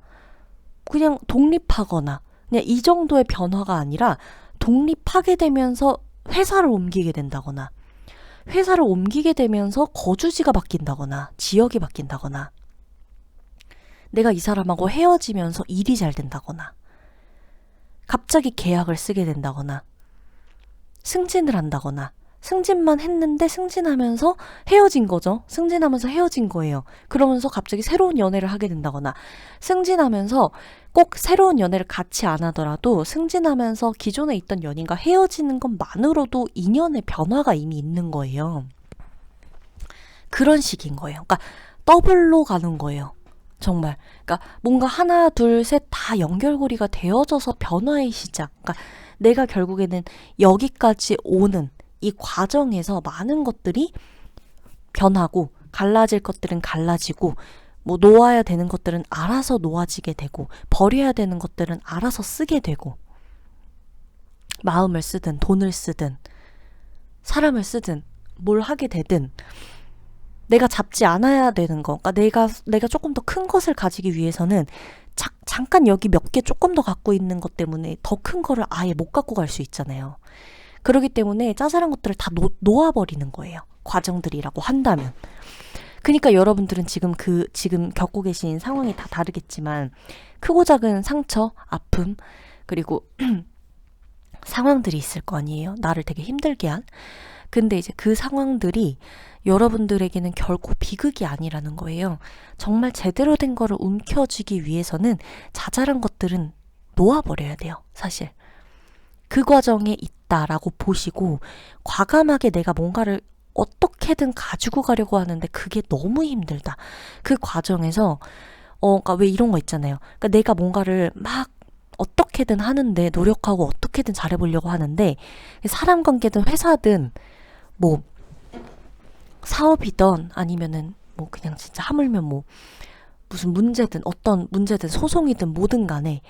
그냥 독립하거나, 그냥 이 정도의 변화가 아니라 독립하게 되면서 회사를 옮기게 된다거나, 회사를 옮기게 되면서 거주지가 바뀐다거나, 지역이 바뀐다거나, 내가 이 사람하고 헤어지면서 일이 잘 된다거나, 갑자기 계약을 쓰게 된다거나, 승진을 한다거나, 승진만 했는데 승진하면서 헤어진 거죠. 승진하면서 헤어진 거예요. 그러면서 갑자기 새로운 연애를 하게 된다거나 승진하면서 꼭 새로운 연애를 같이 안 하더라도 승진하면서 기존에 있던 연인과 헤어지는 것만으로도 인연의 변화가 이미 있는 거예요. 그런 식인 거예요. 그러니까 더블로 가는 거예요. 정말. 그러니까 뭔가 하나, 둘, 셋 다 연결고리가 되어져서 변화의 시작. 그러니까 내가 결국에는 여기까지 오는 이 과정에서 많은 것들이 변하고 갈라질 것들은 갈라지고 뭐 놓아야 되는 것들은 알아서 놓아지게 되고 버려야 되는 것들은 알아서 쓰게 되고 마음을 쓰든 돈을 쓰든 사람을 쓰든 뭘 하게 되든 내가 잡지 않아야 되는 거 그러니까 내가 조금 더 큰 것을 가지기 위해서는 잠깐 여기 몇 개 조금 더 갖고 있는 것 때문에 더 큰 거를 아예 못 갖고 갈 수 있잖아요. 그렇기 때문에 짜잘한 것들을 다 놓아버리는 거예요. 과정들이라고 한다면. 그러니까 여러분들은 지금 겪고 계신 상황이 다 다르겠지만 크고 작은 상처, 아픔, 그리고 상황들이 있을 거 아니에요. 나를 되게 힘들게 한. 근데 이제 그 상황들이 여러분들에게는 결코 비극이 아니라는 거예요. 정말 제대로 된 거를 움켜쥐기 위해서는 자잘한 것들은 놓아버려야 돼요. 사실. 그 과정에 있다라고 보시고 과감하게 내가 뭔가를 어떻게든 가지고 가려고 하는데 그게 너무 힘들다. 그 과정에서 그러니까 왜 이런 거 있잖아요. 그러니까 내가 뭔가를 막 어떻게든 하는데 노력하고 어떻게든 잘해보려고 하는데 사람 관계든 회사든 뭐 사업이든 아니면은 뭐 그냥 진짜 하물며 뭐 무슨 문제든 어떤 문제든 소송이든 뭐든 간에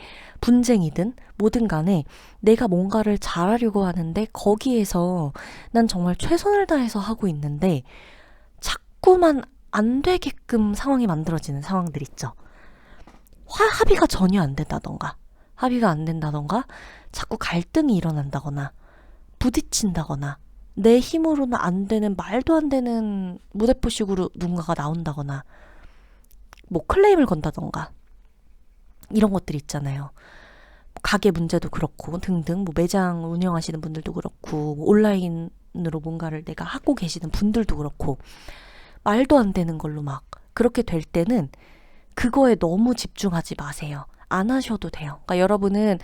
분쟁이든 뭐든 간에 내가 뭔가를 잘하려고 하는데 거기에서 난 정말 최선을 다해서 하고 있는데 자꾸만 안 되게끔 상황이 만들어지는 상황들 있죠. 합의가 전혀 안 된다던가 합의가 안 된다던가 자꾸 갈등이 일어난다거나 부딪힌다거나 내 힘으로는 안 되는 말도 안 되는 무대포식으로 누군가가 나온다거나 뭐 클레임을 건다던가 이런 것들 있잖아요. 가게 문제도 그렇고 등등 뭐 매장 운영하시는 분들도 그렇고 뭐 온라인으로 뭔가를 내가 하고 계시는 분들도 그렇고 말도 안 되는 걸로 막 그렇게 될 때는 그거에 너무 집중하지 마세요. 안 하셔도 돼요. 그러니까 여러분은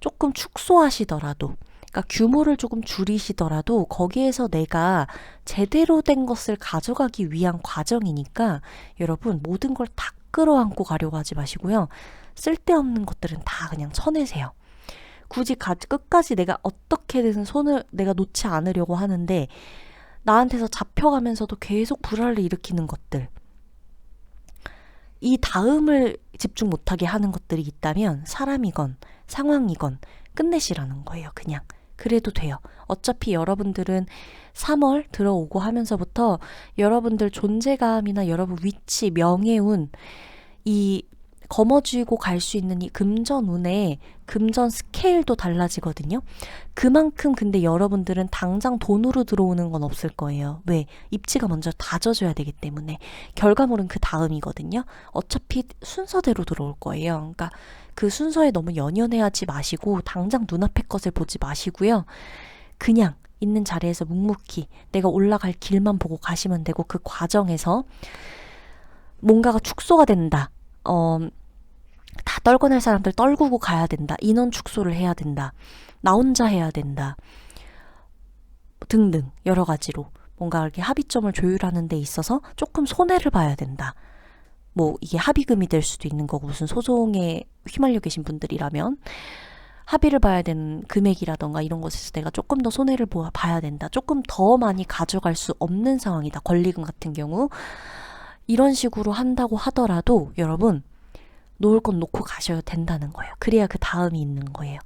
조금 축소하시더라도 그러니까 규모를 조금 줄이시더라도 거기에서 내가 제대로 된 것을 가져가기 위한 과정이니까 여러분 모든 걸 다 끌어안고 가려고 하지 마시고요. 쓸데없는 것들은 다 그냥 쳐내세요. 굳이 끝까지 내가 어떻게든 손을 내가 놓지 않으려고 하는데 나한테서 잡혀가면서도 계속 불화를 일으키는 것들 이 다음을 집중 못하게 하는 것들이 있다면 사람이건 상황이건 끝내시라는 거예요. 그냥. 그래도 돼요. 어차피 여러분들은 3월 들어오고 하면서부터 여러분들 존재감이나 여러분 위치, 명예운, 이 거머쥐고 갈 수 있는 이 금전운의 금전 스케일도 달라지거든요. 그만큼 근데 여러분들은 당장 돈으로 들어오는 건 없을 거예요. 왜? 입지가 먼저 다져줘야 되기 때문에. 결과물은 그 다음이거든요. 어차피 순서대로 들어올 거예요. 그러니까 그 순서에 너무 연연해하지 마시고 당장 눈앞의 것을 보지 마시고요. 그냥 있는 자리에서 묵묵히 내가 올라갈 길만 보고 가시면 되고, 그 과정에서 뭔가가 축소가 된다. 다 떨궈낼 사람들 떨구고 가야 된다. 인원 축소를 해야 된다. 나 혼자 해야 된다. 등등 여러 가지로 뭔가 이렇게 합의점을 조율하는 데 있어서 조금 손해를 봐야 된다. 뭐 이게 합의금이 될 수도 있는 거고, 무슨 소송에 휘말려 계신 분들이라면 합의를 봐야 되는 금액이라던가 이런 것에서 내가 조금 더 손해를 봐야 된다. 조금 더 많이 가져갈 수 없는 상황이다. 권리금 같은 경우. 이런 식으로 한다고 하더라도 여러분 놓을 건 놓고 가셔야 된다는 거예요. 그래야 그 다음이 있는 거예요.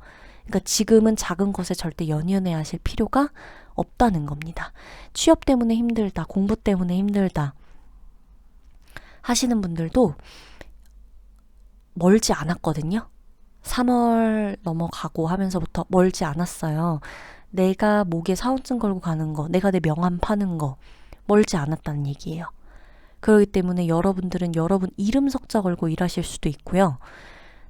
그러니까 지금은 작은 것에 절대 연연해 하실 필요가 없다는 겁니다. 취업 때문에 힘들다, 공부 때문에 힘들다 하시는 분들도 멀지 않았거든요. 3월 넘어가고 하면서부터 멀지 않았어요. 내가 목에 사원증 걸고 가는 거, 내가 내 명함 파는 거 멀지 않았다는 얘기예요. 그렇기 때문에 여러분들은 여러분 이름 석자 걸고 일하실 수도 있고요.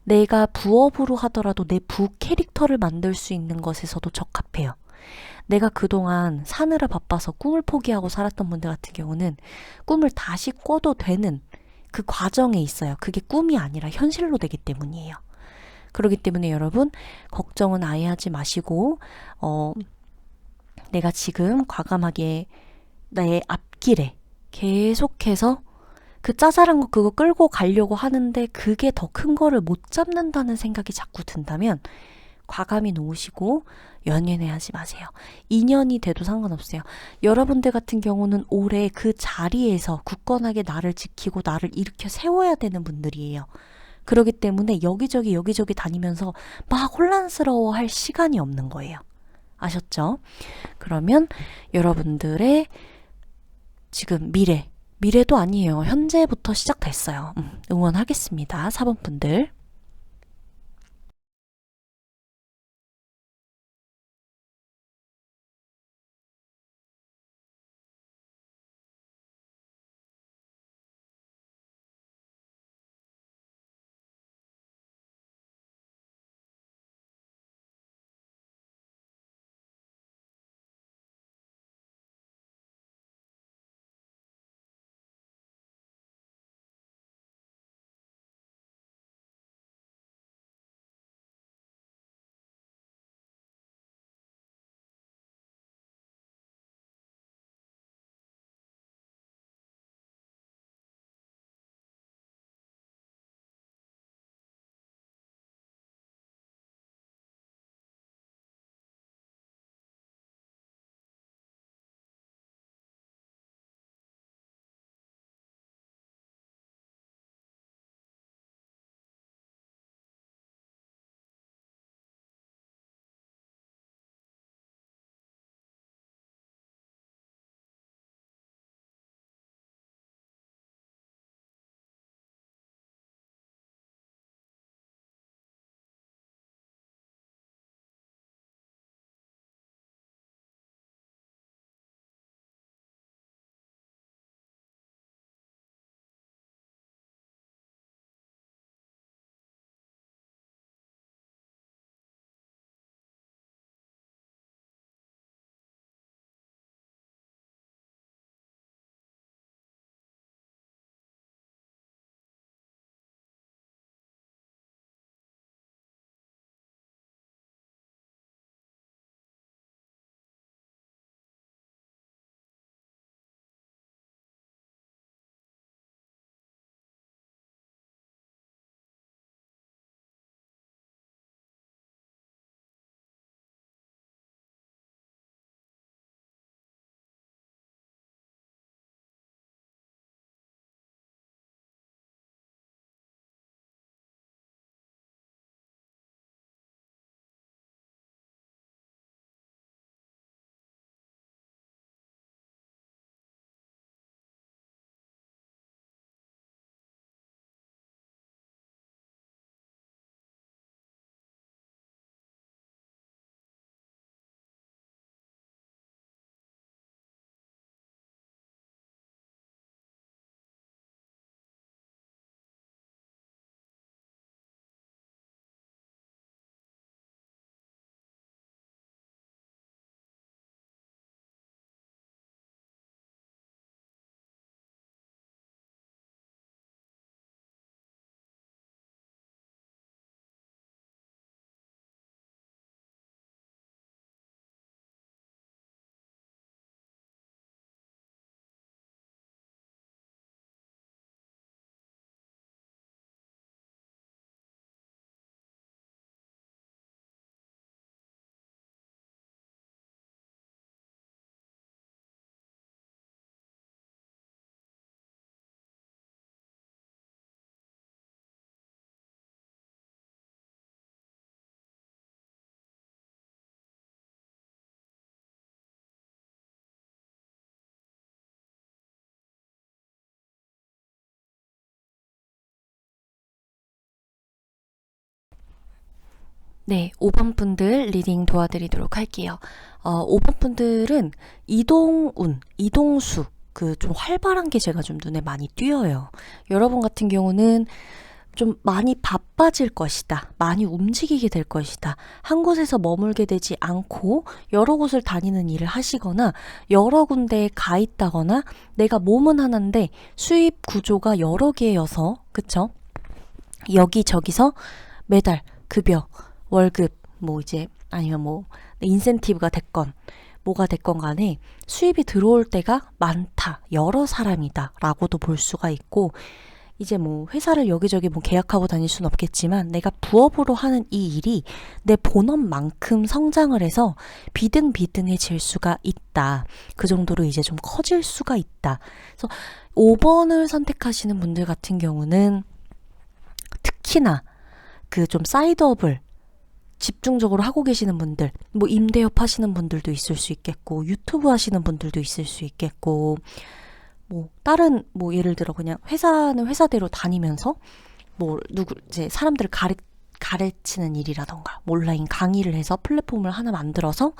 내가 부업으로 하더라도 내 부 캐릭터를 만들 수 있는 것에서도 적합해요. 내가 그동안 사느라 바빠서 꿈을 포기하고 살았던 분들 같은 경우는 꿈을 다시 꿔도 되는 그 과정에 있어요. 그게 꿈이 아니라 현실로 되기 때문이에요. 그렇기 때문에 여러분 걱정은 아예 하지 마시고, 내가 지금 과감하게 나의 앞길에 계속해서 그 짜잘한 거 그거 끌고 가려고 하는데 그게 더 큰 거를 못 잡는다는 생각이 자꾸 든다면 과감히 놓으시고 연연해 하지 마세요. 2년이 돼도 상관없어요. 여러분들 같은 경우는 올해 그 자리에서 굳건하게 나를 지키고 나를 일으켜 세워야 되는 분들이에요. 그렇기 때문에 여기저기 다니면서 막 혼란스러워 할 시간이 없는 거예요. 아셨죠? 그러면 여러분들의 지금 미래도 아니에요. 현재부터 시작됐어요. 응원하겠습니다. 4번 분들. 네, 5번 분들 리딩 도와드리도록 할게요. 5번 분들은 이동운, 이동수, 그 좀 활발한 게 제가 좀 눈에 많이 띄어요. 여러분 같은 경우는 좀 많이 바빠질 것이다. 많이 움직이게 될 것이다. 한 곳에서 머물게 되지 않고 여러 곳을 다니는 일을 하시거나 여러 군데에 가 있다거나 내가 몸은 하나인데 수입 구조가 여러 개여서 그쵸? 여기저기서 매달 급여, 월급, 뭐 이제 아니면 뭐 인센티브가 됐건 뭐가 됐건 간에 수입이 들어올 때가 많다. 여러 사람이다. 라고도 볼 수가 있고 이제 뭐 회사를 여기저기 뭐 계약하고 다닐 순 없겠지만 내가 부업으로 하는 이 일이 내 본업만큼 성장을 해서 비등비등해질 수가 있다. 그 정도로 이제 좀 커질 수가 있다. 그래서 5번을 선택하시는 분들 같은 경우는 특히나 그 좀 사이드업을 집중적으로 하고 계시는 분들, 뭐 임대업 하시는 분들도 있을 수 있겠고 유튜브 하시는 분들도 있을 수 있겠고 뭐 다른 뭐 예를 들어 그냥 회사는 회사대로 다니면서 뭐 누구 이제 사람들을 가르치는 일이라던가 온라인 강의를 해서 플랫폼을 하나 만들어서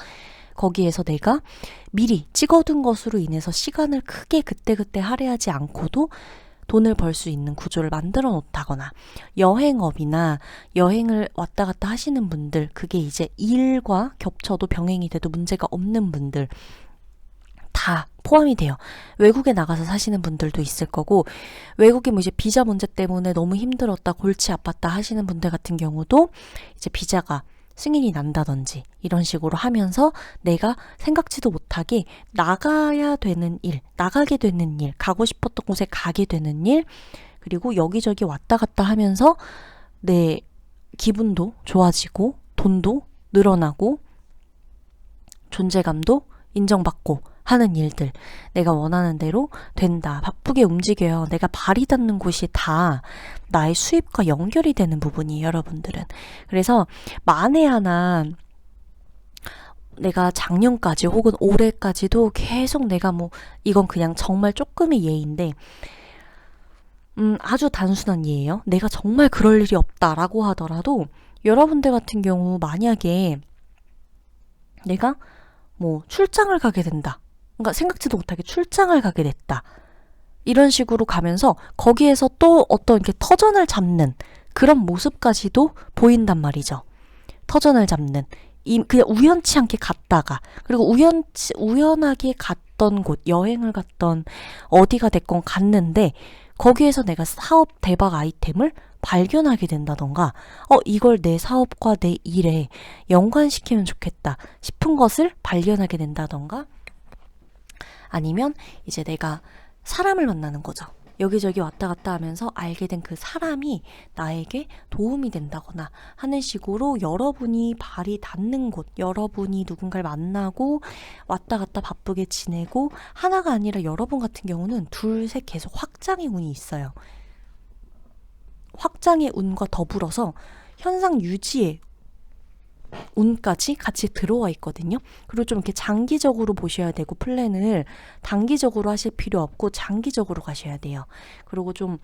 거기에서 내가 미리 찍어둔 것으로 인해서 시간을 크게 그때그때 할애하지 않고도 돈을 벌 수 있는 구조를 만들어 놓다거나 여행업이나 여행을 왔다 갔다 하시는 분들 그게 이제 일과 겹쳐도 병행이 돼도 문제가 없는 분들 다 포함이 돼요. 외국에 나가서 사시는 분들도 있을 거고 외국에 뭐 이제 비자 문제 때문에 너무 힘들었다 골치 아팠다 하시는 분들 같은 경우도 이제 비자가 승인이 난다든지 이런 식으로 하면서 내가 생각지도 못하게 나가야 되는 일, 나가게 되는 일, 가고 싶었던 곳에 가게 되는 일, 그리고 여기저기 왔다 갔다 하면서 내 기분도 좋아지고 돈도 늘어나고 존재감도 인정받고 하는 일들 내가 원하는 대로 된다. 바쁘게 움직여요. 내가 발이 닿는 곳이 다 나의 수입과 연결이 되는 부분이에요. 여러분들은. 그래서 만에 하나 내가 작년까지 혹은 올해까지도 계속 내가 뭐 이건 그냥 정말 조금의 예인데 아주 단순한 예예요. 내가 정말 그럴 일이 없다라고 하더라도 여러분들 같은 경우 만약에 내가 뭐 출장을 가게 된다. 그러니까 생각지도 못하게 출장을 가게 됐다. 이런 식으로 가면서 거기에서 또 어떤 이렇게 터전을 잡는 그런 모습까지도 보인단 말이죠. 터전을 잡는 그냥 우연치 않게 갔다가 그리고 우연하게 갔던 곳 여행을 갔던 어디가 됐건 갔는데 거기에서 내가 사업 대박 아이템을 발견하게 된다던가 이걸 내 사업과 내 일에 연관시키면 좋겠다 싶은 것을 발견하게 된다던가 아니면 이제 내가 사람을 만나는 거죠. 여기저기 왔다 갔다 하면서 알게 된 그 사람이 나에게 도움이 된다거나 하는 식으로 여러분이 발이 닿는 곳, 여러분이 누군가를 만나고 왔다 갔다 바쁘게 지내고 하나가 아니라 여러분 같은 경우는 둘, 셋 계속 확장의 운이 있어요. 확장의 운과 더불어서 현상 유지의 운까지 같이 들어와 있거든요. 그리고 좀 이렇게 장기적으로 보셔야 되고 플랜을 단기적으로 하실 필요 없고 장기적으로 가셔야 돼요. 그리고 좀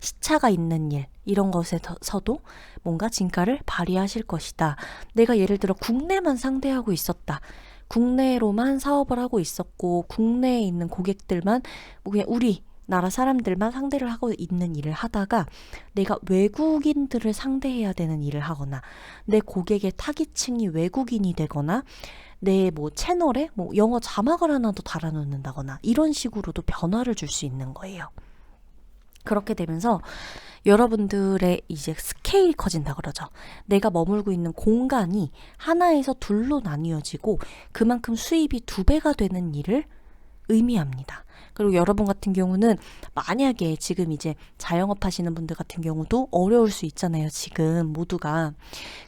시차가 있는 일 이런 것에서도 뭔가 진가를 발휘하실 것이다. 내가 예를 들어 국내만 상대하고 있었다. 국내로만 사업을 하고 있었고 국내에 있는 고객들만 뭐 그냥 우리 나라 사람들만 상대를 하고 있는 일을 하다가 내가 외국인들을 상대해야 되는 일을 하거나 내 고객의 타깃층이 외국인이 되거나 내 뭐 채널에 뭐 영어 자막을 하나 더 달아놓는다거나 이런 식으로도 변화를 줄 수 있는 거예요. 그렇게 되면서 여러분들의 이제 스케일이 커진다 그러죠. 내가 머물고 있는 공간이 하나에서 둘로 나뉘어지고 그만큼 수입이 2배가 되는 일을 의미합니다. 그리고 여러분 같은 경우는 만약에 지금 이제 자영업 하시는 분들 같은 경우도 어려울 수 있잖아요. 지금 모두가.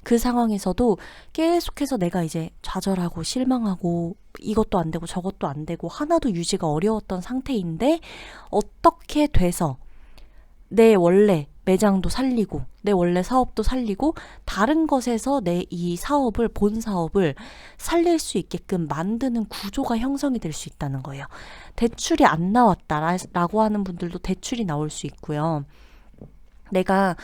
그 상황에서도 계속해서 내가 이제 좌절하고 실망하고 이것도 안 되고 저것도 안 되고 하나도 유지가 어려웠던 상태인데 어떻게 돼서 내 원래 매장도 살리고 내 원래 사업도 살리고 다른 것에서 내 이 사업을 본 사업을 살릴 수 있게끔 만드는 구조가 형성이 될 수 있다는 거예요. 대출이 안 나왔다라고 하는 분들도 대출이 나올 수 있고요. 내가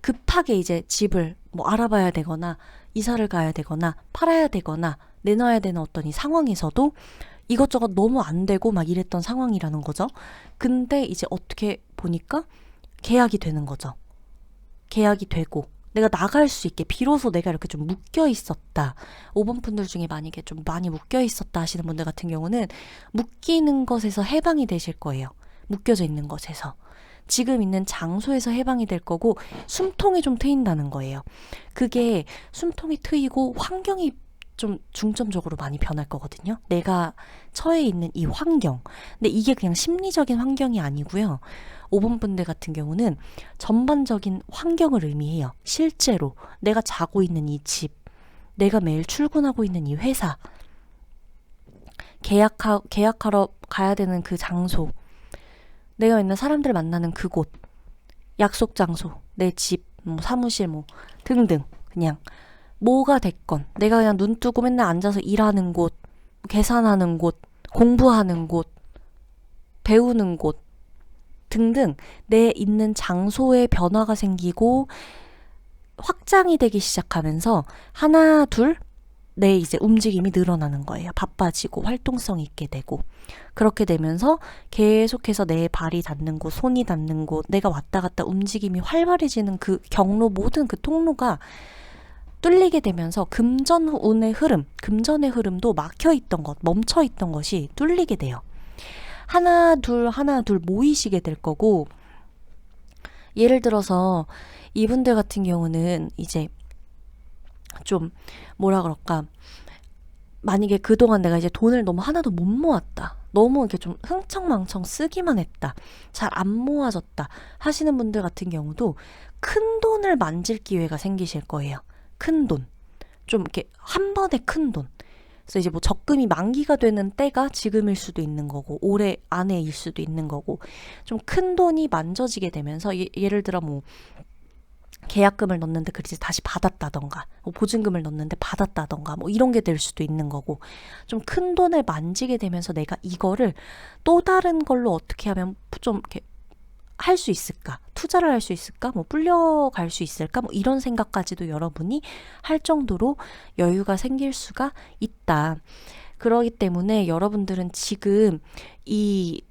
급하게 이제 집을 뭐 알아봐야 되거나 이사를 가야 되거나 팔아야 되거나 내놔야 되는 어떤 이 상황에서도 이것저것 너무 안 되고 막 이랬던 상황이라는 거죠. 근데 이제 어떻게 보니까 계약이 되는 거죠. 계약이 되고 내가 나갈 수 있게 비로소 내가 이렇게 좀 묶여 있었다. 5번 분들 중에 만약에 좀 많이 묶여 있었다 하시는 분들 같은 경우는 묶이는 것에서 해방이 되실 거예요. 묶여져 있는 것에서. 지금 있는 장소에서 해방이 될 거고 숨통이 좀 트인다는 거예요. 그게 숨통이 트이고 환경이 좀 중점적으로 많이 변할 거거든요. 내가 처해 있는 이 환경. 근데 이게 그냥 심리적인 환경이 아니고요. 5번 분들 같은 경우는 전반적인 환경을 의미해요. 실제로 내가 자고 있는 이 집, 내가 매일 출근하고 있는 이 회사, 계약하러 가야 되는 그 장소, 내가 맨날 사람들 만나는 그곳, 약속 장소, 내 집, 뭐 사무실 뭐 등등 그냥 뭐가 됐건 내가 그냥 눈 뜨고 맨날 앉아서 일하는 곳, 계산하는 곳, 공부하는 곳, 배우는 곳 등등 내 있는 장소에 변화가 생기고 확장이 되기 시작하면서 하나 둘 내 이제 움직임이 늘어나는 거예요. 바빠지고 활동성 있게 되고 그렇게 되면서 계속해서 내 발이 닿는 곳, 손이 닿는 곳, 내가 왔다 갔다 움직임이 활발해지는 그 경로 모든 그 통로가 뚫리게 되면서 금전운의 흐름, 금전의 흐름도 막혀있던 것, 멈춰있던 것이 뚫리게 돼요. 하나 둘 모이시게 될 거고 예를 들어서 이분들 같은 경우는 이제 좀 뭐라 그럴까 만약에 그동안 내가 이제 돈을 너무 하나도 못 모았다. 너무 이렇게 좀 흥청망청 쓰기만 했다. 잘 안 모아졌다 하시는 분들 같은 경우도 큰 돈을 만질 기회가 생기실 거예요. 큰 돈. 좀 이렇게 한 번에 큰 돈. 그래서 이제 뭐 적금이 만기가 되는 때가 지금일 수도 있는 거고 올해 안에일 수도 있는 거고 좀 큰 돈이 만져지게 되면서 예를 들어 뭐 계약금을 넣는데 그걸 이제 다시 받았다던가 뭐 보증금을 넣는데 받았다던가 뭐 이런 게 될 수도 있는 거고 좀 큰 돈을 만지게 되면서 내가 이거를 또 다른 걸로 어떻게 하면 좀 이렇게 할 수 있을까? 투자를 할 수 있을까? 뭐 불려갈 수 있을까? 뭐 이런 생각까지도 여러분이 할 정도로 여유가 생길 수가 있다. 그러기 때문에 여러분들은 지금 이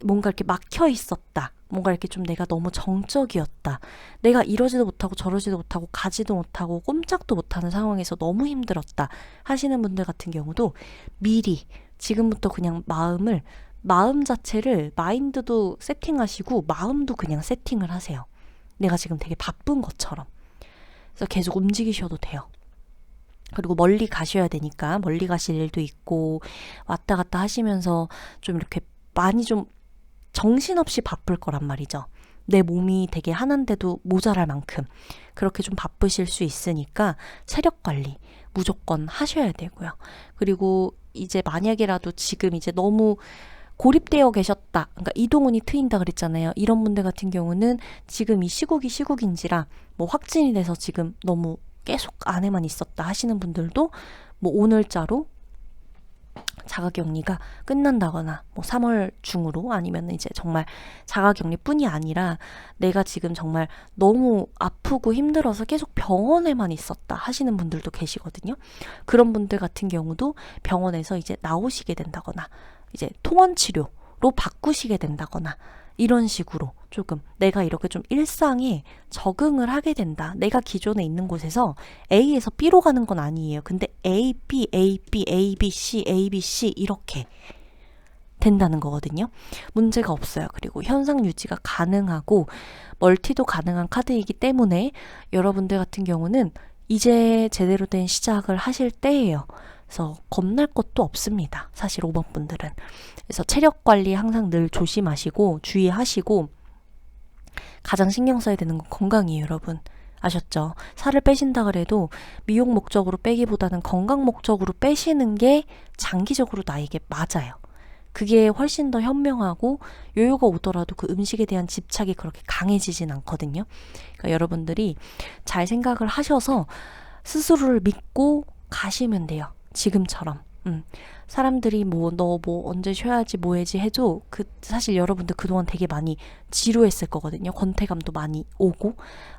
뭔가 이렇게 막혀 있었다. 뭔가 이렇게 좀 내가 너무 정적이었다. 내가 이러지도 못하고 저러지도 못하고 가지도 못하고 꼼짝도 못하는 상황에서 너무 힘들었다 하시는 분들 같은 경우도 미리 지금부터 그냥 마음 자체를 마인드도 세팅하시고 마음도 그냥 세팅을 하세요. 내가 지금 되게 바쁜 것처럼. 그래서 계속 움직이셔도 돼요. 그리고 멀리 가셔야 되니까 멀리 가실 일도 있고 왔다 갔다 하시면서 좀 이렇게 많이 좀 정신없이 바쁠 거란 말이죠. 내 몸이 되게 하는데도 모자랄 만큼 그렇게 좀 바쁘실 수 있으니까 체력 관리 무조건 하셔야 되고요. 그리고 이제 만약이라도 지금 이제 너무 고립되어 계셨다. 그러니까 이동운이 트인다 그랬잖아요. 이런 분들 같은 경우는 지금 이 시국이 시국인지라 뭐 확진이 돼서 지금 너무 계속 안에만 있었다 하시는 분들도 뭐 오늘자로 자가격리가 끝난다거나 뭐 3월 중으로 아니면 이제 정말 자가격리뿐이 아니라 내가 지금 정말 너무 아프고 힘들어서 계속 병원에만 있었다 하시는 분들도 계시거든요. 그런 분들 같은 경우도 병원에서 이제 나오시게 된다거나 이제 통원치료로 바꾸시게 된다거나 이런 식으로 조금 내가 이렇게 좀 일상에 적응을 하게 된다. 내가 기존에 있는 곳에서 A에서 B로 가는 건 아니에요. 근데 A, B, A, B, A, B, C, A, B, C 이렇게 된다는 거거든요. 문제가 없어요. 그리고 현상 유지가 가능하고 멀티도 가능한 카드이기 때문에 여러분들 같은 경우는 이제 제대로 된 시작을 하실 때예요. 그래서 겁날 것도 없습니다. 사실 5번 분들은. 그래서 체력 관리 항상 늘 조심하시고 주의하시고 가장 신경 써야 되는 건 건강이에요, 여러분. 아셨죠? 살을 빼신다 그래도 미용 목적으로 빼기보다는 건강 목적으로 빼시는 게 장기적으로 나에게 맞아요. 그게 훨씬 더 현명하고 요요가 오더라도 그 음식에 대한 집착이 그렇게 강해지진 않거든요. 그러니까 여러분들이 잘 생각을 하셔서 스스로를 믿고 가시면 돼요. 지금처럼. 사람들이 뭐 너 뭐 언제 쉬어야지 뭐 해야지 해도 사실 여러분들 그동안 되게 많이 지루했을 거거든요. 권태감도 많이 오고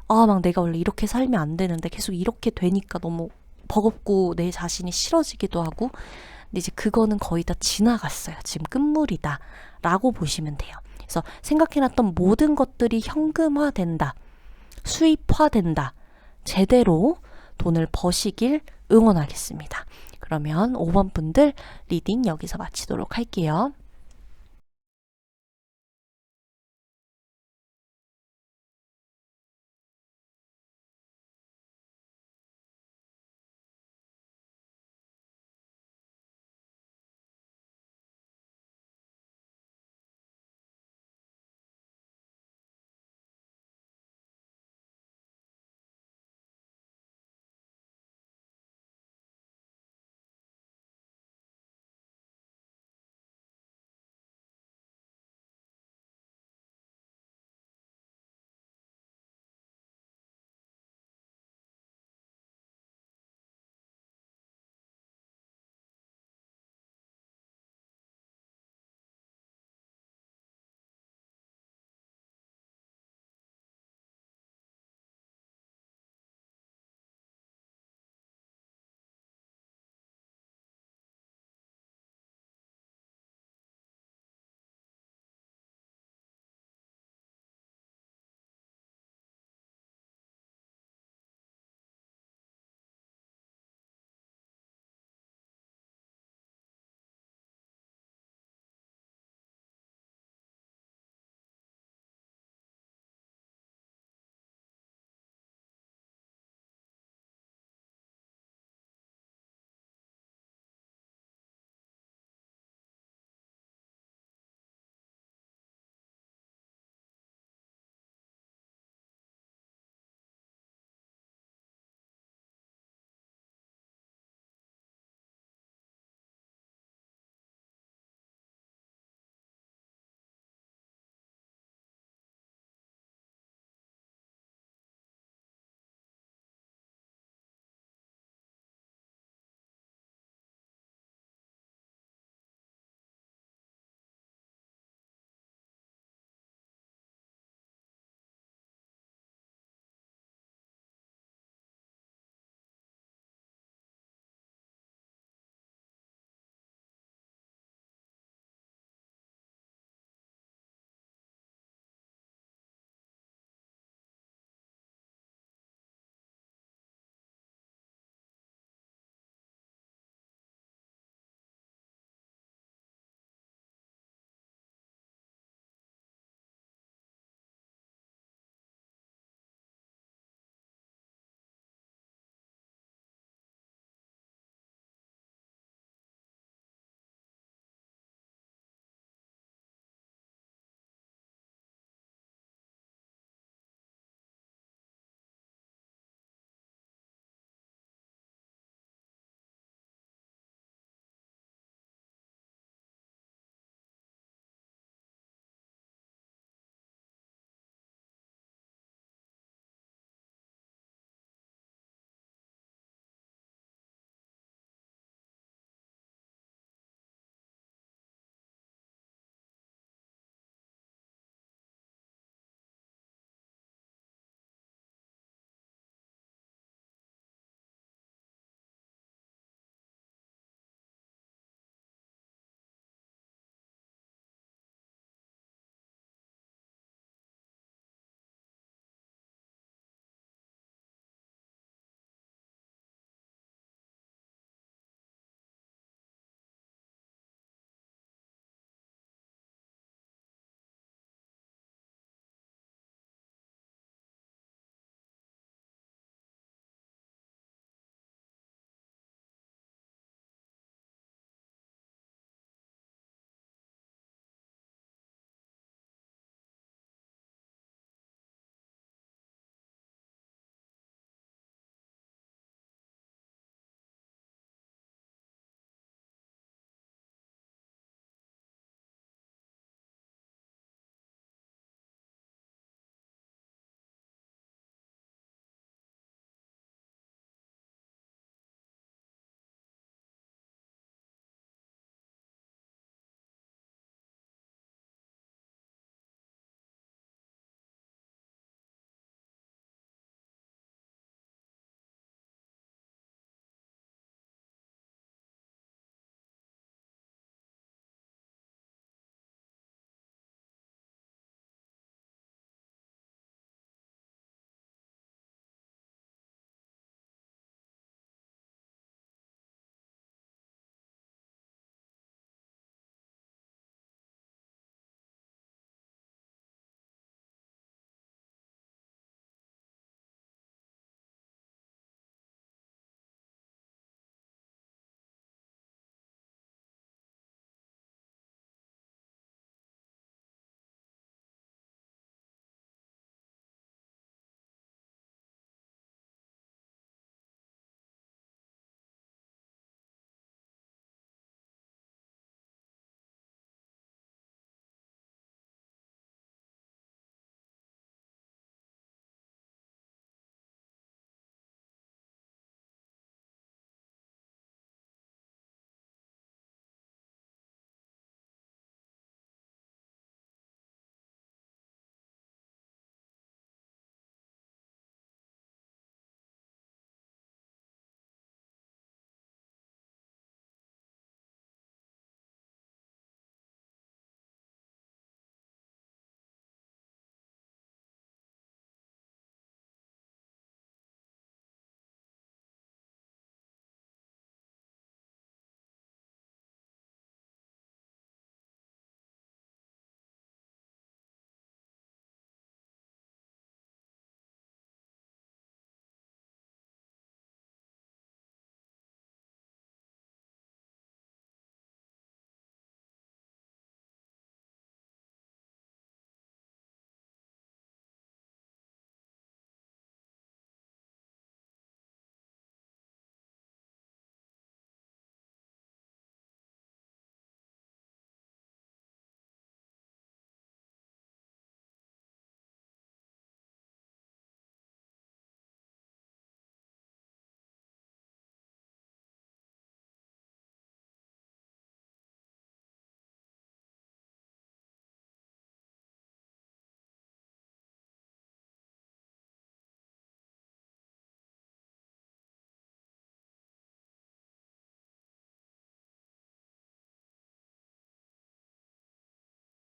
막 내가 원래 이렇게 살면 안 되는데 계속 이렇게 되니까 너무 버겁고 내 자신이 싫어지기도 하고. 근데 이제 그거는 거의 다 지나갔어요. 지금 끝물이다 라고 보시면 돼요. 그래서 생각해놨던 모든 것들이 현금화된다, 수입화된다, 제대로 돈을 버시길 응원하겠습니다. 그러면 5번 분들 리딩 여기서 마치도록 할게요.